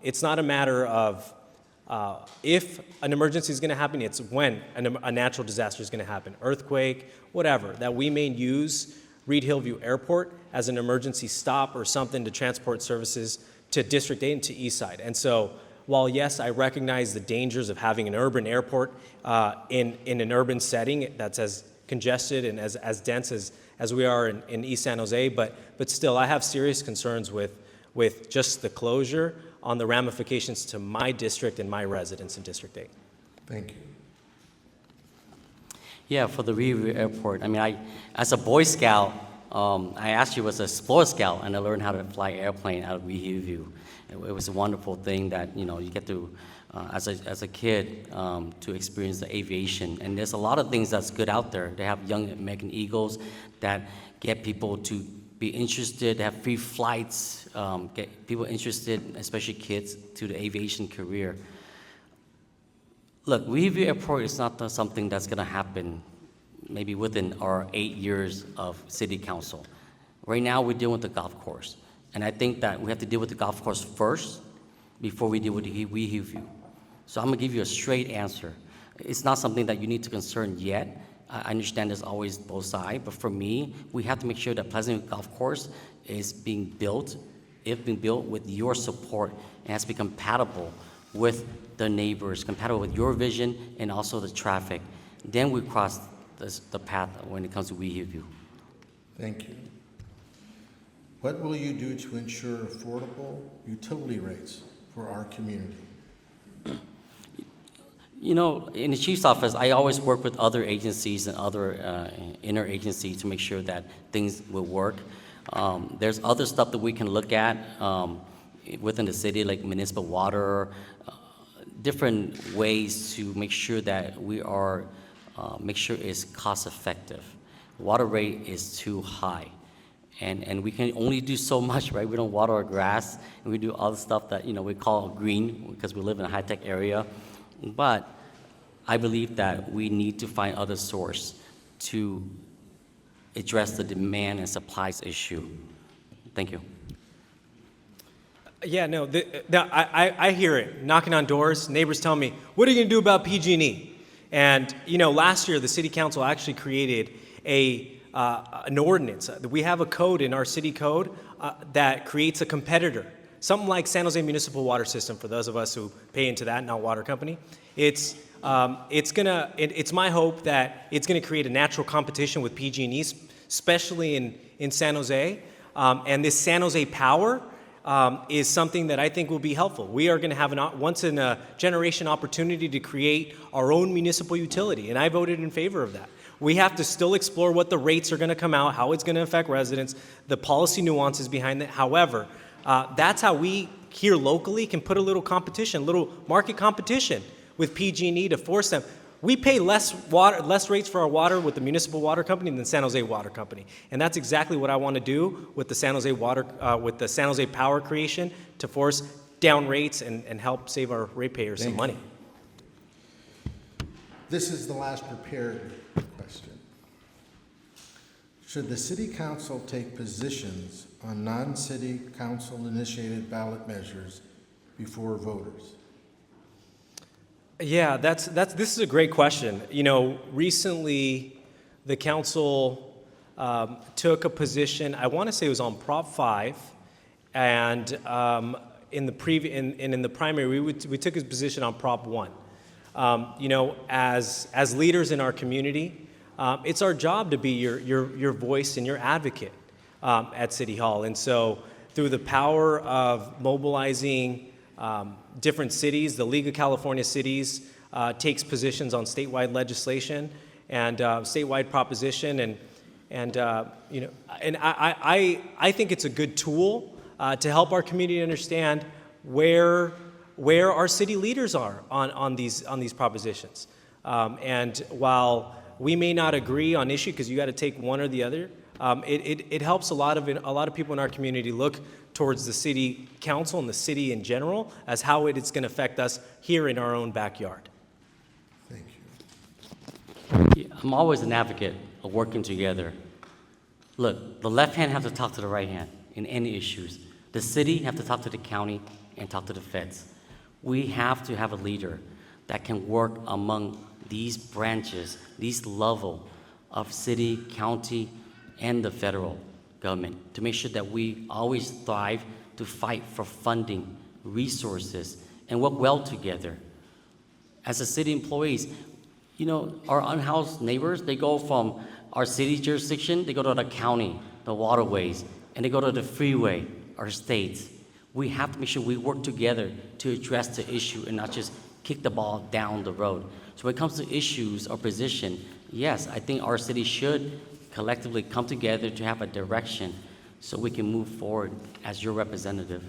it's not a matter of if an emergency is going to happen, it's when a natural disaster is going to happen, earthquake, whatever, that we may use Reed-Hillview Airport as an emergency stop or something to transport services to District 8 and to East Side. And so while, yes, I recognize the dangers of having an urban airport in an urban setting that's as congested and as dense as we are in East San Jose, but still, I have serious concerns with just the closure on the ramifications to my district and my residents in District 8. Thank you. Yeah, for the Reed Airport, I mean, as a Boy Scout, I actually was a sport scout, and I learned how to fly airplane out of Reed-Hillview. It was a wonderful thing that, you get to as a kid to experience the aviation. And there's a lot of things that's good out there. They have young American Eagles that get people to be interested, have free flights, get people interested, especially kids, to the aviation career. Look, Weevil Airport is not something that's going to happen maybe within our 8 years of city council. Right now, we're dealing with the golf course. And I think that we have to deal with the golf course first before we deal with the Weevil. So I'm going to give you a straight answer. It's not something that you need to concern yet. I understand there's always both sides, but for me, we have to make sure that Pleasant Golf Course is being built, with your support, and has to be compatible with the neighbors, compatible with your vision and also the traffic. Then we cross the path when it comes to Weevil. Thank you. What will you do to ensure affordable utility rates for our community? You know, in the chief's office, I always work with other agencies and other interagencies to make sure that things will work. There's other stuff that we can look at within the city, like municipal water, different ways to make sure that we are, make sure it's cost effective. Water rate is too high. And we can only do so much, right? We don't water our grass, and we do all the stuff that, we call green because we live in a high-tech area. But I believe that we need to find other source to address the demand and supplies issue. Thank you. Yeah, no, I hear it. Knocking on doors, neighbors tell me, what are you going to do about PG&E? And, last year the city council actually created an ordinance. We have a code in our city code that creates a competitor. Something like San Jose Municipal Water System, for those of us who pay into that, not water company. It's my hope that it's gonna create a natural competition with PG&E, especially in San Jose. And this San Jose Power is something that I think will be helpful. We are gonna have a once in a generation opportunity to create our own municipal utility, and I voted in favor of that. We have to still explore what the rates are gonna come out, how it's gonna affect residents, the policy nuances behind it. However, that's how we here locally can put a little competition, little market competition with PG&E to force them. We pay less rates for our water with the municipal water company than San Jose Water Company, and that's exactly what I want to do with the San Jose San Jose Power creation to force down rates and help save our ratepayers some money. This is the last prepared question. Should the city council take positions on non-city council-initiated ballot measures before voters? Yeah, this is a great question. Recently the council took a position. I want to say it was on Prop 5, and in the primary we took a position on Prop 1. As leaders in our community, it's our job to be your voice and your advocate at City Hall. And so through the power of mobilizing different cities, the League of California Cities takes positions on statewide legislation and statewide proposition, and I think it's a good tool to help our community understand where our city leaders are on these propositions. And while we may not agree on issue, because you got to take one or the other, it helps a lot of people in our community look towards the city council and the city in general as how it's going to affect us here in our own backyard. Thank you. Yeah, I'm always an advocate of working together. Look, the left hand have to talk to the right hand in any issues. The city have to talk to the county and talk to the feds. We have to have a leader that can work among these branches, these level of city, county, and the federal government to make sure that we always strive to fight for funding, resources, and work well together. As a city employees, our unhoused neighbors, they go from our city jurisdiction, they go to the county, the waterways, and they go to the freeway, our states. We have to make sure we work together to address the issue and not just kick the ball down the road. So when it comes to issues or position, yes, I think our city should collectively come together to have a direction so we can move forward as your representative.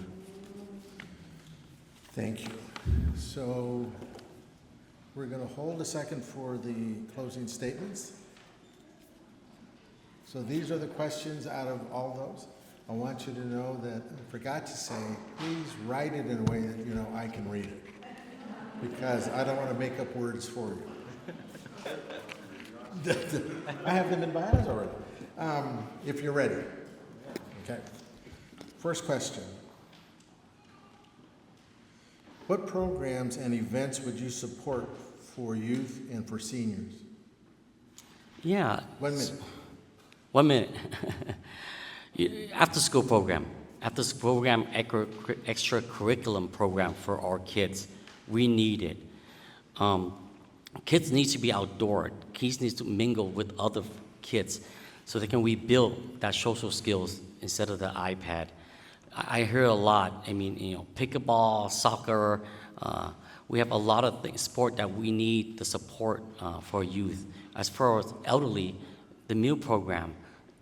Thank you. So we're going to hold a second for the closing statements. So these are the questions out of all those. I want you to know that I forgot to say, please write it in a way that you know I can read it, because I don't want to make up words for you. I have them in my eyes already. If you're ready. Okay. First question. What programs and events would you support for youth and for seniors? Yeah. 1 minute. 1 minute. After school program, extracurriculum program for our kids. We need it. Kids need to be outdoor. Kids need to mingle with other kids so they can rebuild that social skills instead of the iPad. I hear a lot. I mean, pickleball, soccer. We have a lot of sport that we need the support for youth. As far as elderly, the meal program,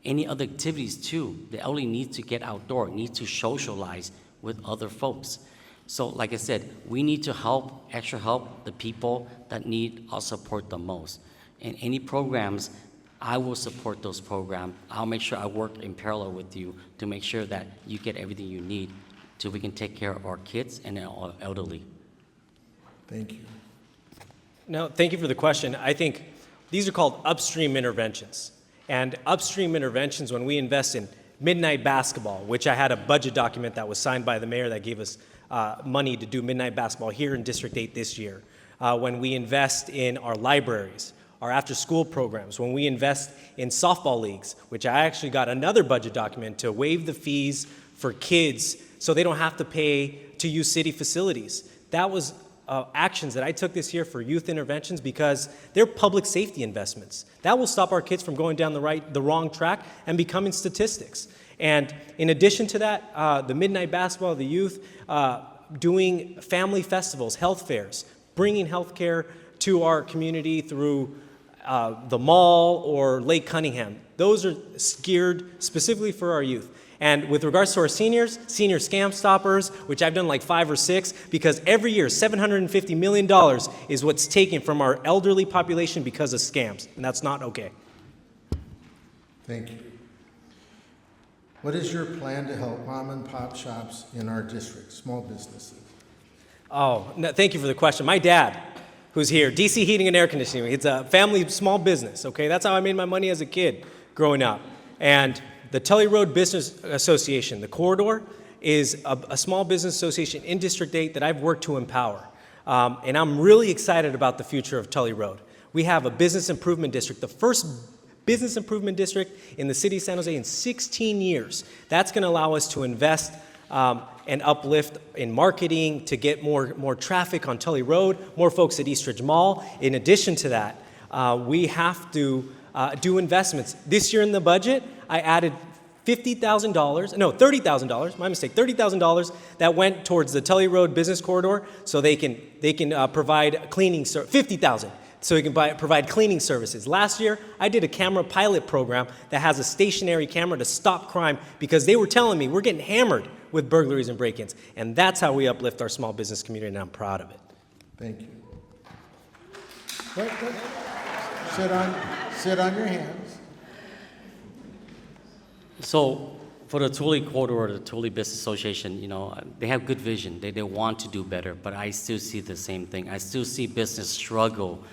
any other activities too. The elderly need to get outdoor, need to socialize with other folks. So like I said, we need to extra help the people that need our support the most. And any programs, I will support those programs. I'll make sure I work in parallel with you to make sure that you get everything you need so we can take care of our kids and our elderly. Thank you. No, thank you for the question. I think these are called upstream interventions. And upstream interventions, when we invest in midnight basketball, which I had a budget document that was signed by the mayor that gave us money to do midnight basketball here in District 8 this year. When we invest in our libraries, our after-school programs, when we invest in softball leagues, which I actually got another budget document to waive the fees for kids so they don't have to pay to use city facilities. That was actions that I took this year for youth interventions because they're public safety investments. That will stop our kids from going down the wrong track and becoming statistics. And in addition to that, the midnight basketball, the youth, doing family festivals, health fairs, bringing healthcare to our community through the mall or Lake Cunningham. Those are geared specifically for our youth. And with regards to our seniors, senior scam stoppers, which I've done like 5 or 6, because every year $750 million is what's taken from our elderly population because of scams, and that's not okay. Thank you. What is your plan to help mom and pop shops in our district, small businesses? Oh, no, thank you for the question. My dad, who's here, DC Heating and Air Conditioning, it's a family small business, okay? That's how I made my money as a kid growing up. And the Tully Road Business Association, the corridor, is a small business association in District 8 that I've worked to empower. And I'm really excited about the future of Tully Road. We have a business improvement district, the first business improvement district in the city of San Jose in 16 years. That's going to allow us to invest and uplift in marketing to get more traffic on Tully Road, more folks at Eastridge Mall. In addition to that, we have to do investments. This year in the budget, I added $30,000, my mistake, $30,000 that went towards the Tully Road Business Corridor so they can provide cleaning, $50,000 so we can provide cleaning services. Last year, I did a camera pilot program that has a stationary camera to stop crime because they were telling me we're getting hammered with burglaries and break-ins. And that's how we uplift our small business community, and I'm proud of it. Thank you. Sit on your hands. So for the Tully Corridor, the Tully Business Association, they have good vision. They want to do better, but I still see the same thing. I still see business struggle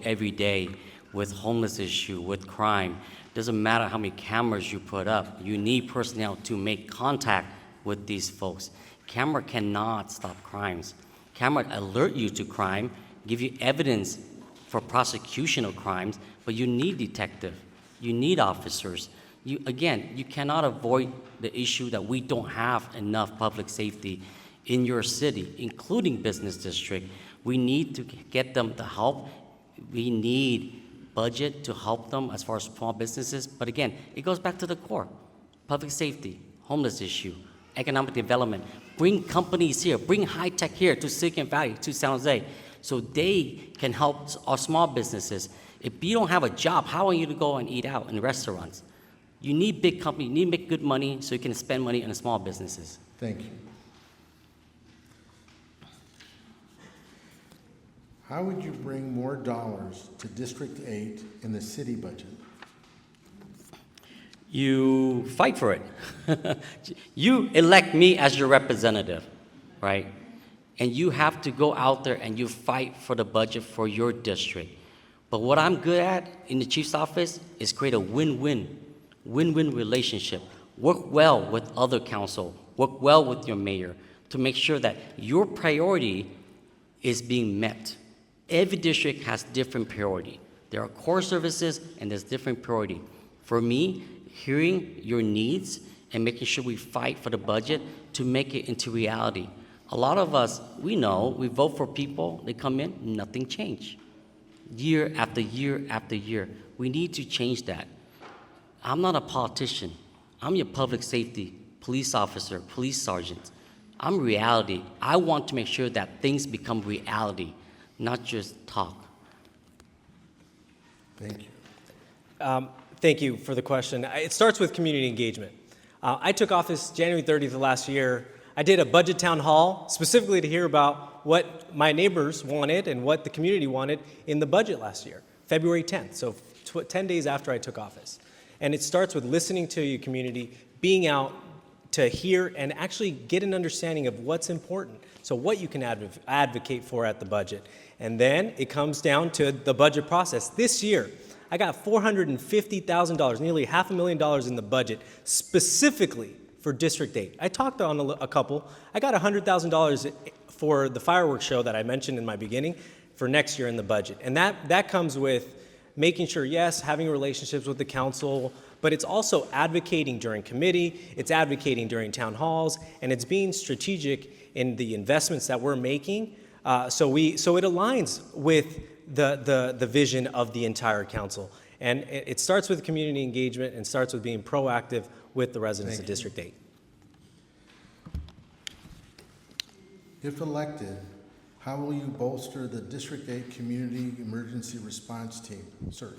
every day with homeless issue, with crime. Doesn't matter how many cameras you put up. You need personnel to make contact with these folks. Camera cannot stop crimes. Camera alert you to crime, give you evidence for prosecution of crimes, but you need detective. You need officers. You cannot avoid the issue that we don't have enough public safety in your city, including business district. We need to get them the help. We need budget to help them as far as small businesses. But again, it goes back to the core. Public safety, homeless issue, economic development. Bring companies here, bring high tech here to Silicon Valley, to San Jose, so they can help our small businesses. If you don't have a job, how are you to go and eat out in restaurants? You need big companies, you need to make good money so you can spend money on the small businesses. Thank you. how would you bring more dollars to District 8 in the city budget? You fight for it. You elect me as your representative, right? And you have to go out there and you fight for the budget for your district. But what I'm good at in the chief's office is create a win-win relationship. Work well with other council, work well with your mayor to make sure that your priority is being met. Every district has different priority. There are core services and there's different priority. For me, hearing your needs and making sure we fight for the budget to make it into reality. A lot of us, we know, we vote for people, they come in, nothing changed. Year after year after year. We need to change that. I'm not a politician. I'm your public safety, police officer, police sergeant. I'm reality. I want to make sure that things become reality, not just talk. Thank you. Thank you for the question. It starts with community engagement. I took office January 30th of last year. I did a budget town hall specifically to hear about what my neighbors wanted and what the community wanted in the budget last year, February 10th, so 10 days after I took office. And it starts with listening to your community, being out to hear and actually get an understanding of what's important, so what you can advocate for at the budget. And then it comes down to the budget process. This year, I got $450,000, nearly $500,000 in the budget, specifically for District 8. I talked on a couple. I got $100,000 for the fireworks show that I mentioned in my beginning for next year in the budget. And that comes with making sure, yes, having relationships with the council, but it's also advocating during committee, it's advocating during town halls, and it's being strategic in the investments that we're making so it aligns with the vision of the entire council. And it starts with community engagement and starts with being proactive with the residents of District 8. If elected, how will you bolster the District 8 Community Emergency Response Team, CERT?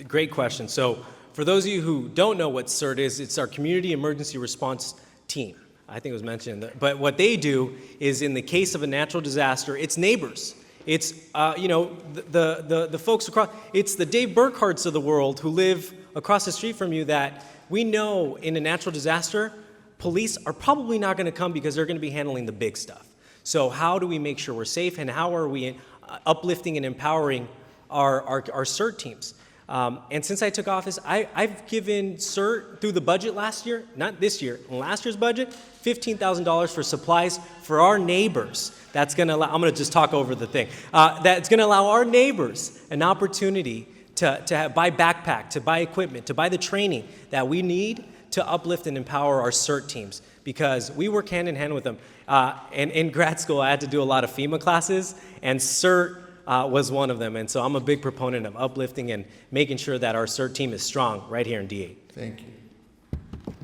Great question. So for those of you who don't know what CERT is, it's our Community Emergency Response Team. I think it was mentioned. But what they do is in the case of a natural disaster, it's neighbors. It's, the folks across, it's the Dave Burkharts of the world who live across the street from you that we know in a natural disaster, police are probably not going to come because they're going to be handling the big stuff. So how do we make sure we're safe, and how are we uplifting and empowering our CERT teams? And since I took office, I've given CERT through the budget last year, not this year, in last year's budget, $15,000 for supplies for our neighbors. That's going to allow, I'm going to just talk over the thing. That's going to allow our neighbors an opportunity to buy backpack, to buy equipment, to buy the training that we need to uplift and empower our CERT teams, because we work hand in hand with them. And in grad school, I had to do a lot of FEMA classes, and CERT was one of them. And so I'm a big proponent of uplifting and making sure that our CERT team is strong right here in D8. Thank you.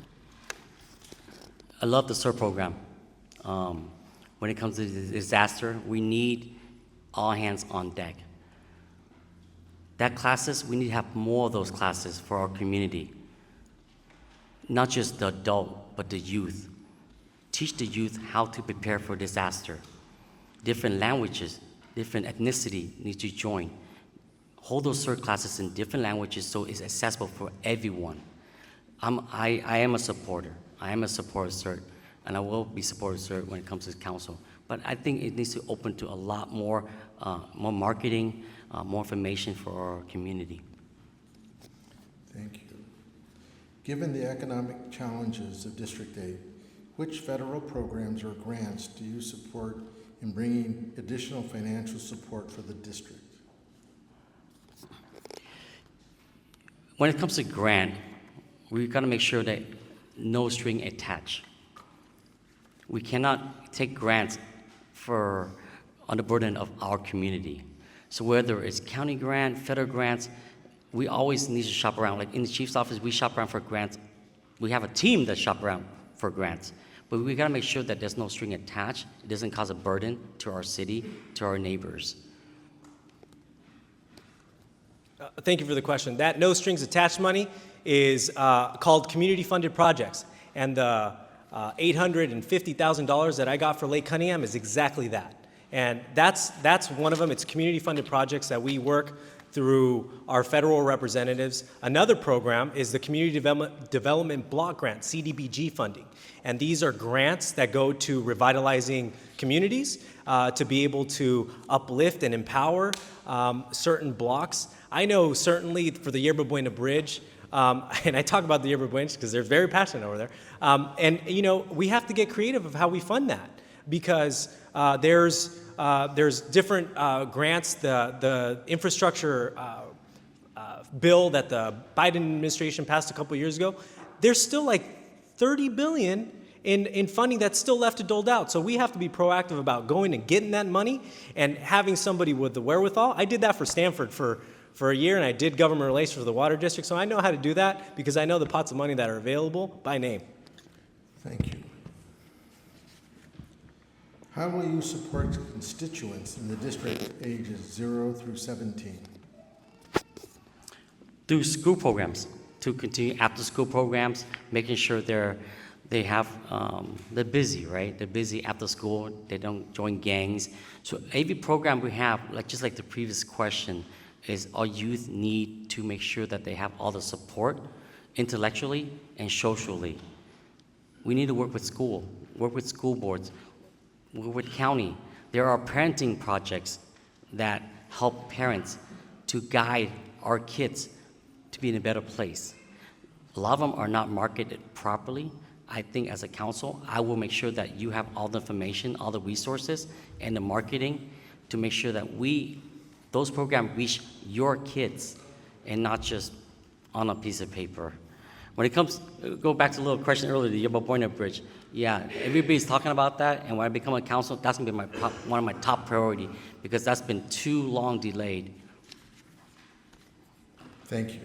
I love the CERT program. When it comes to disaster, we need all hands on deck. That classes, we need to have more of those classes for our community. Not just the adult, but the youth. Teach the youth how to prepare for disaster. Different languages, different ethnicity needs to join. Hold those CERT classes in different languages so it's accessible for everyone. I am a supporter. I am a supporter of CERT, and I will be supportive of CERT when it comes to council. But I think it needs to open to a lot more marketing, more information for our community. Thank you. Given the economic challenges of District 8, which federal programs or grants do you support in bringing additional financial support for the district? When it comes to grant, we've got to make sure that no string attached. We cannot take grants on the burden of our community. So whether it's county grant, federal grants, we always need to shop around. Like in the chief's office, we shop around for grants. We have a team that shop around for grants. But we gotta make sure that there's no string attached. It doesn't cause a burden to our city, to our neighbors. Thank you for the question. That no strings attached money is called community funded projects. And the $850,000 that I got for Lake Cunningham is exactly that. And that's one of them. It's community-funded projects that we work through our federal representatives. Another program is the Community Development Block Grant, CDBG funding. And these are grants that go to revitalizing communities to be able to uplift and empower certain blocks. I know certainly for the Yerba Buena Bridge, and I talk about the Yerba Buena because they're very passionate over there. And you know, we have to get creative of how we fund that, because there's different grants. The infrastructure bill that the Biden administration passed a couple years ago, there's still like $30 billion in funding that's still left to dole out. So we have to be proactive about going and getting that money and having somebody with the wherewithal. I did that for Stanford for a year, and I did government relations for the water district, so I know how to do that because I know the pots of money that are available by name. Thank you. How will you support constituents in the district ages 0 through 17? Through school programs, to continue after-school programs, making sure they're busy, right? They're busy after school. They don't join gangs. So every program we have, just like the previous question, is our youth need to make sure that they have all the support intellectually and socially. We need to work with school boards, work with county. There are parenting projects that help parents to guide our kids to be in a better place. A lot of them are not marketed properly. I think as a council, I will make sure that you have all the information, all the resources, and the marketing to make sure that those programs reach your kids and not just on a piece of paper. When it comes, go back to the little question earlier, the Yerba Buena Bridge. Yeah, everybody's talking about that, and when I become a council, that's gonna be one of my top priority, because that's been too long delayed. Thank you.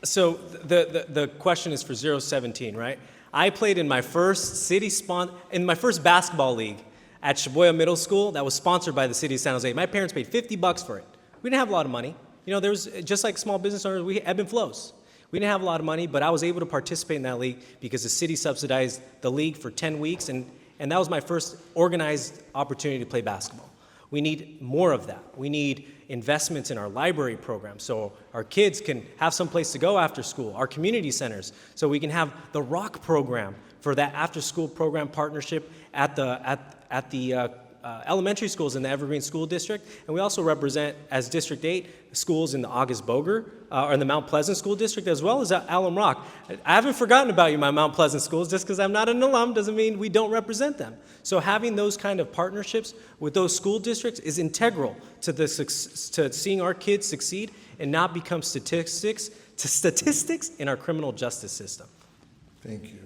So the question is for 017, right? I played in my first in my first basketball league at Shibuya Middle School that was sponsored by the city of San Jose. My parents paid $50 for it. We didn't have a lot of money. You know, there was, just like small business owners, we ebb and flows. We didn't have a lot of money, but I was able to participate in that league because the city subsidized the league for 10 weeks, and that was my first organized opportunity to play basketball. We need more of that. We need investments in our library program so our kids can have some place to go after school, our community centers, so we can have the ROCK program for that after-school program partnership at the elementary schools in the Evergreen School District. And we also represent, as District 8, schools in the August Boger or in the Mount Pleasant School District, as well as Alum Rock. I haven't forgotten about you, my Mount Pleasant schools. Just because I'm not an alum doesn't mean we don't represent them. So having those kind of partnerships with those school districts is integral to seeing our kids succeed and not become statistics in our criminal justice system. Thank you.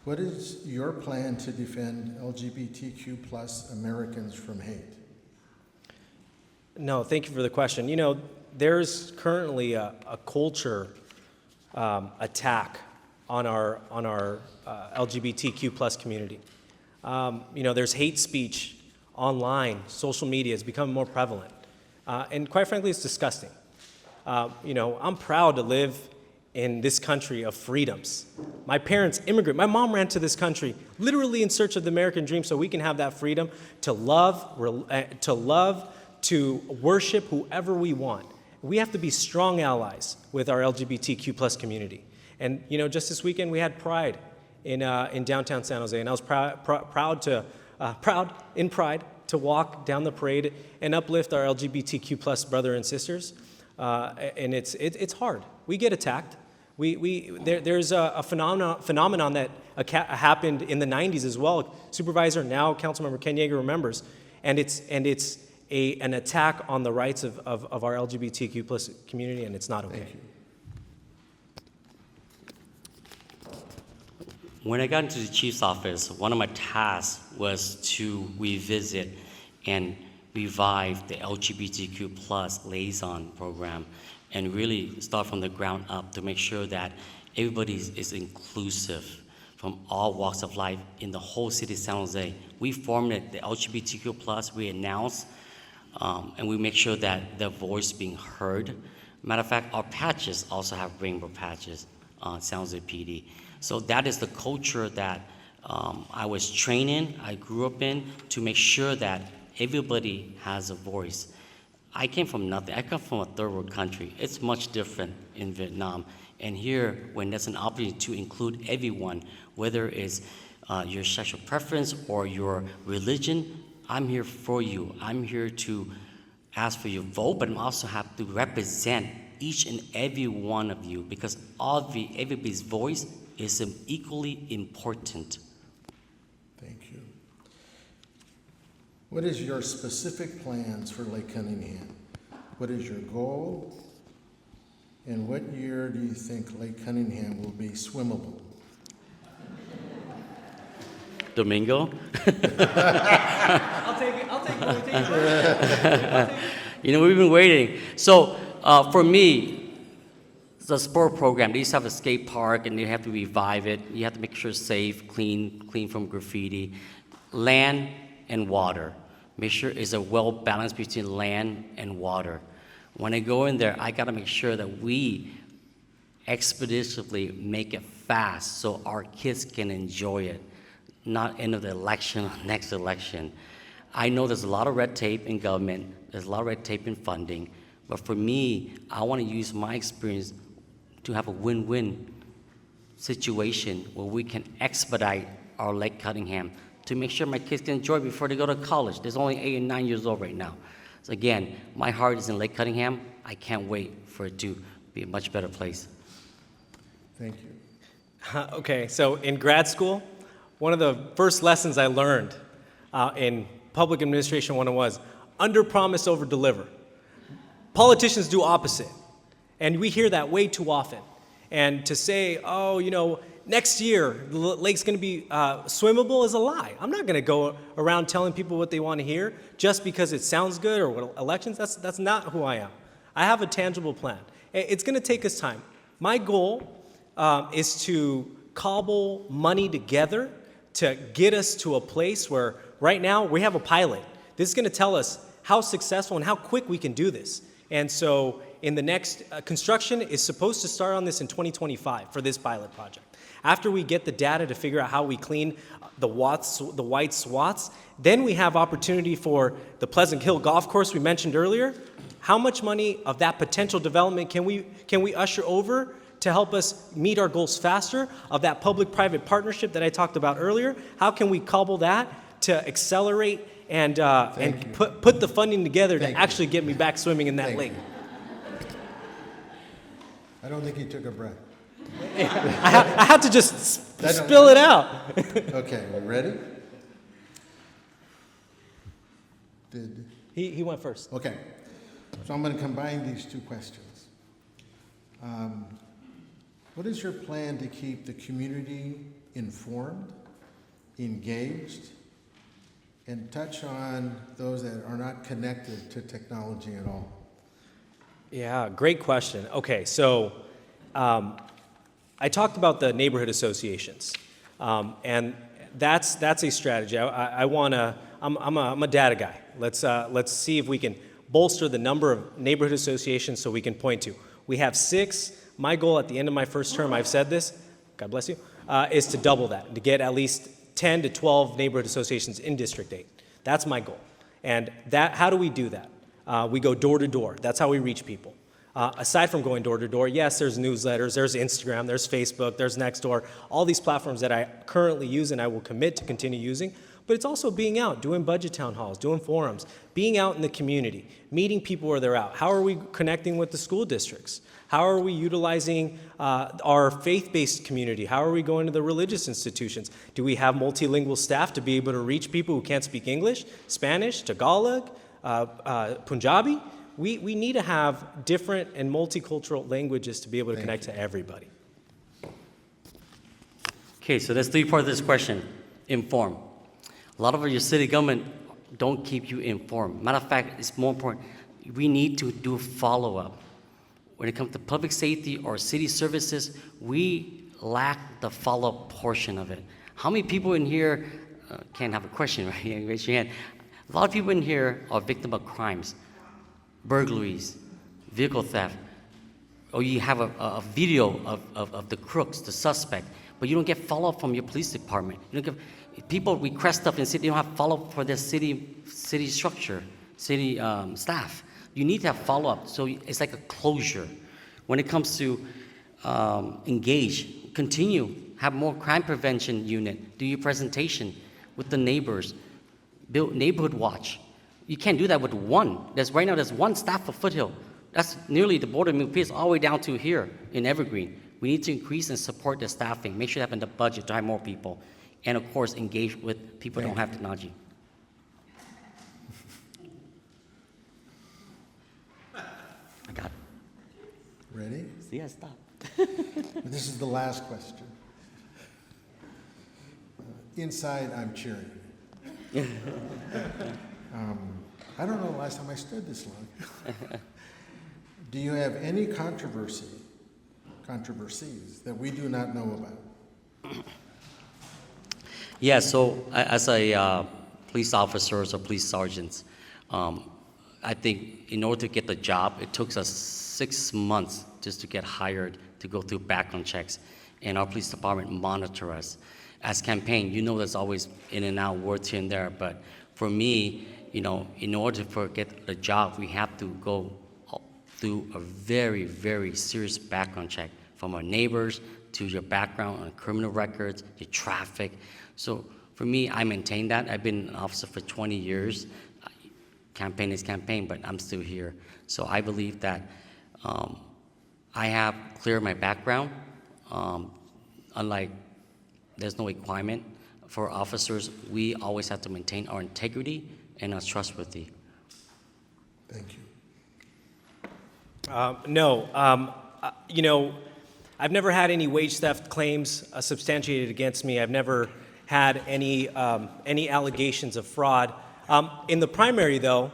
What is your plan to defend LGBTQ plus Americans from hate? No, thank you for the question. You know, there's currently a culture attack on our LGBTQ plus community. You know, there's hate speech online, social media has become more prevalent. And quite frankly, it's disgusting. You know, I'm proud to live in this country of freedoms. My parents immigrated. My mom ran to this country literally in search of the American dream so we can have that freedom to love, to worship whoever we want. We have to be strong allies with our LGBTQ plus community. And you know, just this weekend we had Pride in downtown San Jose, and I was proud to walk down the parade and uplift our LGBTQ plus brother and sisters. And it's hard. We get attacked. There's a phenomenon that happened in the 90s as well. Supervisor, now Councilmember Ken Yeager, remembers, and it's an attack on the rights of our LGBTQ plus community, and it's not okay. Thank you. When I got into the chief's office, one of my tasks was to revisit and revive the LGBTQ plus liaison program and really start from the ground up to make sure that everybody is inclusive from all walks of life in the whole city of San Jose. We formed it, the LGBTQ plus, we announced, and we make sure that their voice being heard. Matter of fact, our patches also have rainbow patches on San Jose PD. So that is the culture that I was trained in, I grew up in, to make sure that everybody has a voice. I came from nothing. I come from a third world country. It's much different in Vietnam. And here, when there's an opportunity to include everyone, whether it's your sexual preference or your religion, I'm here for you. I'm here to ask for your vote, but I also have to represent each and every one of you, because everybody's voice is equally important. Thank you. What is your specific plans for Lake Cunningham? What is your goal? And what year do you think Lake Cunningham will be swimmable? Domingo? I'll take it. You know, we've been waiting. So for me, the sport program, they used to have a skate park and they have to revive it. You have to make sure it's safe, clean from graffiti. Land and water. Make sure it's a well balance between land and water. When I go in there, I gotta make sure that we expeditiously make it fast so our kids can enjoy it, not end of the election or next election. I know there's a lot of red tape in government, there's a lot of red tape in funding, but for me, I wanna use my experience to have a win-win situation where we can expedite our Lake Cunningham to make sure my kids can enjoy it before they go to college. There's only 8 and 9 years old right now. So again, my heart is in Lake Cunningham. I can't wait for it to be a much better place. Thank you. Okay, so in grad school, one of the first lessons I learned in Public Administration 101 was under promise, over deliver. Politicians do opposite, and we hear that way too often. And to say, oh, you know, next year the lake's going to be swimmable is a lie. I'm not going to go around telling people what they want to hear just because it sounds good or what elections. That's not who I am. I have a tangible plan. It's going to take us time. My goal is to cobble money together to get us to a place where right now we have a pilot. This is going to tell us how successful and how quick we can do this. And so in the next construction is supposed to start on this in 2025 for this pilot project. After we get the data to figure out how we clean the white swaths, then we have opportunity for the Pleasant Hill Golf Course we mentioned earlier. How much money of that potential development can we usher over to help us meet our goals faster? Of that public-private partnership that I talked about earlier, how can we cobble that to accelerate and put the funding together to actually get me back swimming in that lake? I don't think he took a breath. I had to just spill it out. Okay, we ready? He went first. Okay, so I'm going to combine these two questions. What is your plan to keep the community informed, engaged, and touch on those that are not connected to technology at all? Yeah, great question. Okay, so I talked about the neighborhood associations, and that's a strategy. I'm a data guy. Let's see if we can bolster the number of neighborhood associations so we can point to. We have 6. My goal at the end of my first term, I've said this, God bless you, is to double that, to get at least 10 to 12 neighborhood associations in District 8. That's my goal. And how do we do that? We go door to door. That's how we reach people. Aside from going door to door, yes, there's newsletters, there's Instagram, there's Facebook, there's Nextdoor, all these platforms that I currently use and I will commit to continue using. But it's also being out, doing budget town halls, doing forums, being out in the community, meeting people where they're out. How are we connecting with the school districts? How are we utilizing our faith-based community? How are we going to the religious institutions? Do we have multilingual staff to be able to reach people who can't speak English, Spanish, Tagalog, Punjabi? We need to have different and multicultural languages to be able to connect to everybody. Okay, so that's 3 parts of this question. Inform. A lot of your city government don't keep you informed. Matter of fact, it's more important. We need to do follow-up. When it comes to public safety or city services, we lack the follow-up portion of it. How many people in here, can't have a question, right? Raise your hand. A lot of people in here are victims of crimes, burglaries, vehicle theft, or you have a video of the crooks, the suspect, but you don't get follow-up from your police department. You don't get, people request stuff and city, they don't have follow-up for their city structure, city staff. You need to have follow-up, so it's like a closure. When it comes to engage, continue, have more crime prevention unit, do your presentation with the neighbors, build neighborhood watch. You can't do that with one. Right now there's one staff for Foothill. That's nearly the border of Milpitas all the way down to here in Evergreen. We need to increase and support the staffing, make sure they have the budget to hire more people, and of course engage with people who don't have technology. I got it. Ready? See, I stopped. This is the last question. Inside, I'm cheering. I don't know the last time I stood this long. Do you have any controversies that we do not know about? Yeah, so as a police officers or police sergeants, I think in order to get the job, it took us 6 months just to get hired, to go through background checks, and our police department monitor us. As campaign, you know there's always in and out words here and there, but for me, you know, in order to get the job, we have to go through a very, very serious background check from our neighbors to your background on criminal records, your traffic. So for me, I maintain that. I've been an officer for 20 years. Campaign is campaign, but I'm still here. So I believe that I have cleared my background. Unlike there's no requirement for officers, we always have to maintain our integrity and our trustworthy. Thank you. You know, I've never had any wage theft claims substantiated against me. I've never had any allegations of fraud. In the primary, though,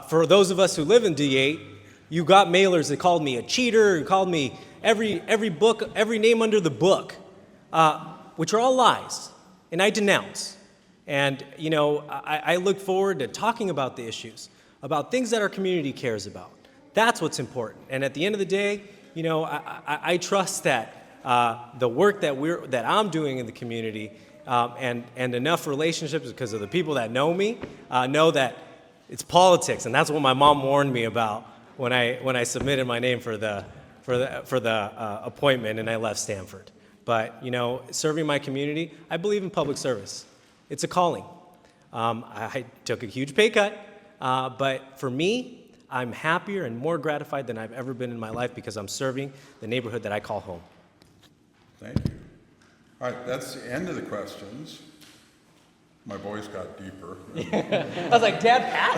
for those of us who live in D8, you got mailers that called me a cheater, who called me every name under the book, which are all lies, and I denounce. And, you know, I look forward to talking about the issues, about things that our community cares about. That's what's important. And at the end of the day, you know, I trust that the work that I'm doing in the community and enough relationships, because of the people that know me, know that it's politics, and that's what my mom warned me about when I submitted my name for the appointment and I left Stanford. But, you know, serving my community, I believe in public service. It's a calling. I took a huge pay cut, but for me, I'm happier and more gratified than I've ever been in my life because I'm serving the neighborhood that I call home. Thank you. All right, that's the end of the questions. My voice got deeper. I was like, Dad, Pat?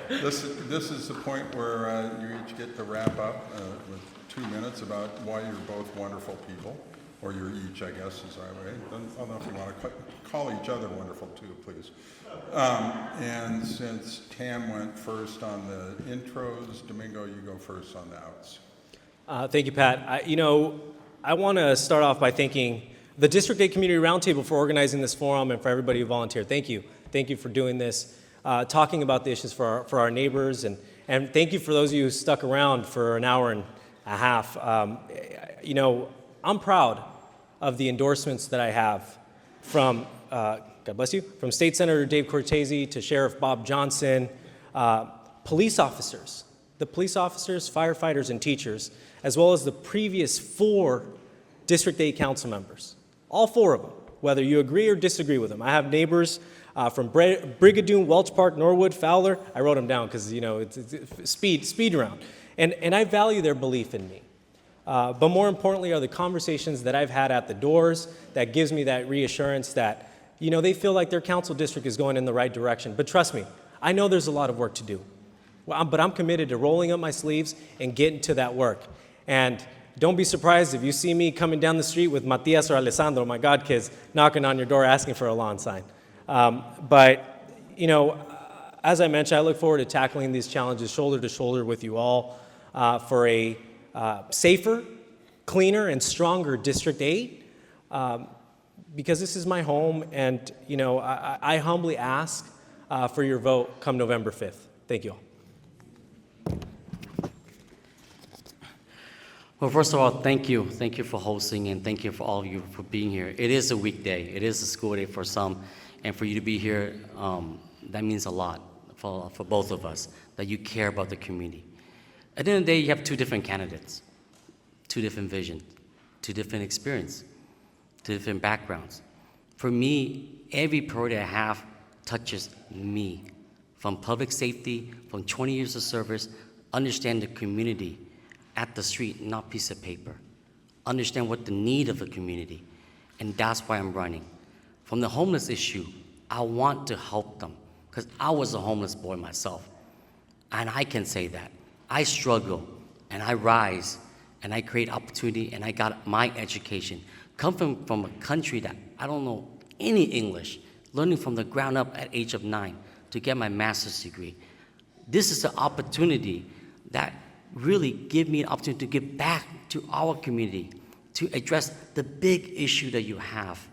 This is the point where you each get to wrap up with 2 minutes about why you're both wonderful people, or you're each, I guess, is our way. I don't know if you want to call each other wonderful too, please. And since Tam went first on the intros, Domingo, you go first on the outs. Thank you, Pat. I want to start off by thanking the District 8 Community Roundtable for organizing this forum and for everybody who volunteered. Thank you. Thank you for doing this, talking about the issues for our neighbors, and thank you for those of you who stuck around for an hour and a half. You know, I'm proud of the endorsements that I have from, God bless you, from State Senator Dave Cortese to Sheriff Bob Johnson, police officers, firefighters, and teachers, as well as the previous 4 District 8 council members. All 4 of them, whether you agree or disagree with them. I have neighbors from Brigadoon, Welch Park, Norwood, Fowler. I wrote them down because, you know, it's speed round. And I value their belief in me. But more importantly are the conversations that I've had at the doors that gives me that reassurance that, you know, they feel like their council district is going in the right direction. But trust me, I know there's a lot of work to do. But I'm committed to rolling up my sleeves and getting to that work. And don't be surprised if you see me coming down the street with Matias or Alessandro, my God kids, knocking on your door asking for a lawn sign. But, you know, as I mentioned, I look forward to tackling these challenges shoulder to shoulder with you all for a safer, cleaner, and stronger District 8, because this is my home, and, you know, I humbly ask for your vote come November 5th. Thank you all. Well, first of all, thank you. Thank you for hosting, and thank you for all of you for being here. It is a weekday. It is a school day for some, and for you to be here, that means a lot for both of us, that you care about the community. At the end of the day, you have two different candidates, two different visions, two different experiences, two different backgrounds. For me, every priority I have touches me, from public safety, from 20 years of service, understand the community at the street, not piece of paper. Understand what the need of the community, and that's why I'm running. From the homeless issue, I want to help them, because I was a homeless boy myself, and I can say that. I struggle, and I rise, and I create opportunity, and I got my education. Coming from a country that I don't know any English, learning from the ground up at age of 9 to get my master's degree. This is an opportunity that really give me an opportunity to give back to our community, to address the big issue that you have.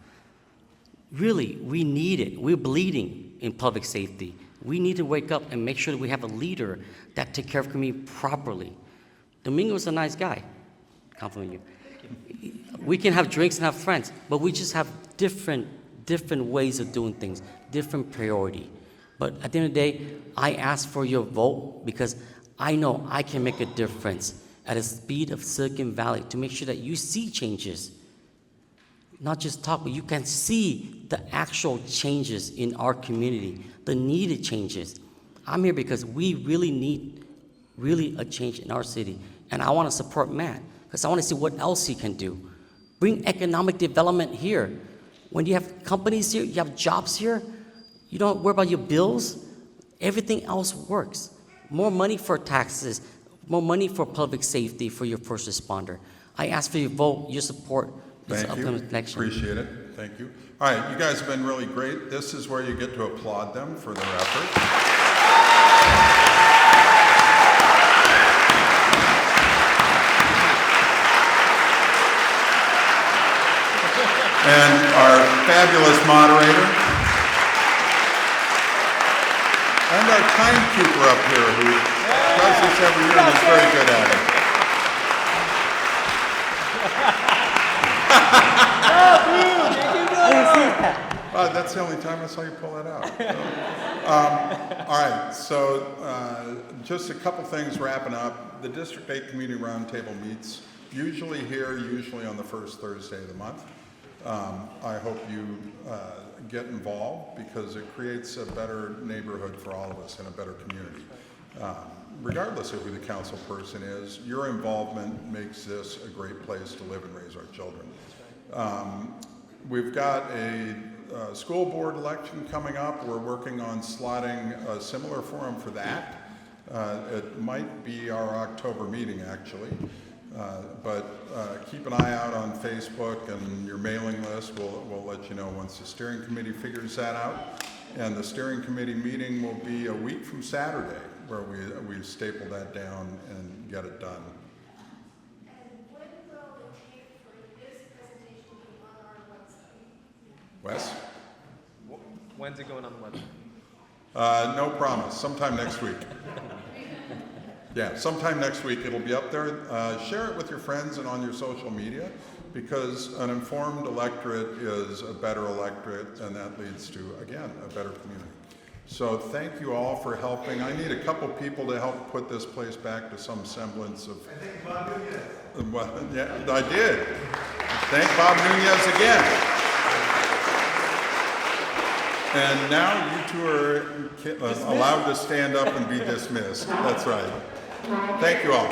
Really, we need it. We're bleeding in public safety. We need to wake up and make sure that we have a leader that takes care of community properly. Domingo's a nice guy. Compliment you. We can have drinks and have friends, but we just have different ways of doing things, different priority. But at the end of the day, I ask for your vote because I know I can make a difference at the speed of Silicon Valley to make sure that you see changes. Not just talk, but you can see the actual changes in our community, the needed changes. I'm here because we really need a change in our city. And I want to support Matt because I want to see what else he can do. Bring economic development here. When you have companies here, you have jobs here, you don't worry about your bills, everything else works. More money for taxes, more money for public safety for your first responder. I ask for your vote, your support. Thank you. Appreciate it. Thank you. All right, you guys have been really great. This is where you get to applaud them for their effort. And our fabulous moderator, and our timekeeper up here who does this every year and is very good at it. That's the only time I saw you pull that out. All right, so just a couple things wrapping up. The District 8 Community Roundtable meets usually here, usually on the first Thursday of the month. I hope you get involved because it creates a better neighborhood for all of us and a better community. Regardless of who the council person is, your involvement makes this a great place to live and raise our children. We've got a school board election coming up. We're working on slotting a similar forum for that. It might be our October meeting, actually. But keep an eye out on Facebook and your mailing list. We'll let you know once the steering committee figures that out. And the steering committee meeting will be a week from Saturday, where we staple that down and get it done. And when will the tape for this presentation be on our website? Wes? When's it going on the website? No promise. Sometime next week. Yeah, sometime next week it'll be up there. Share it with your friends and on your social media because an informed electorate is a better electorate and that leads to, again, a better community. So thank you all for helping. I need a couple people to help put this place back to some semblance of... I think Bob Nunez. Well, yeah, I did. Thank Bob Nunez again. And now you two are allowed to stand up and be dismissed. That's right. Thank you all.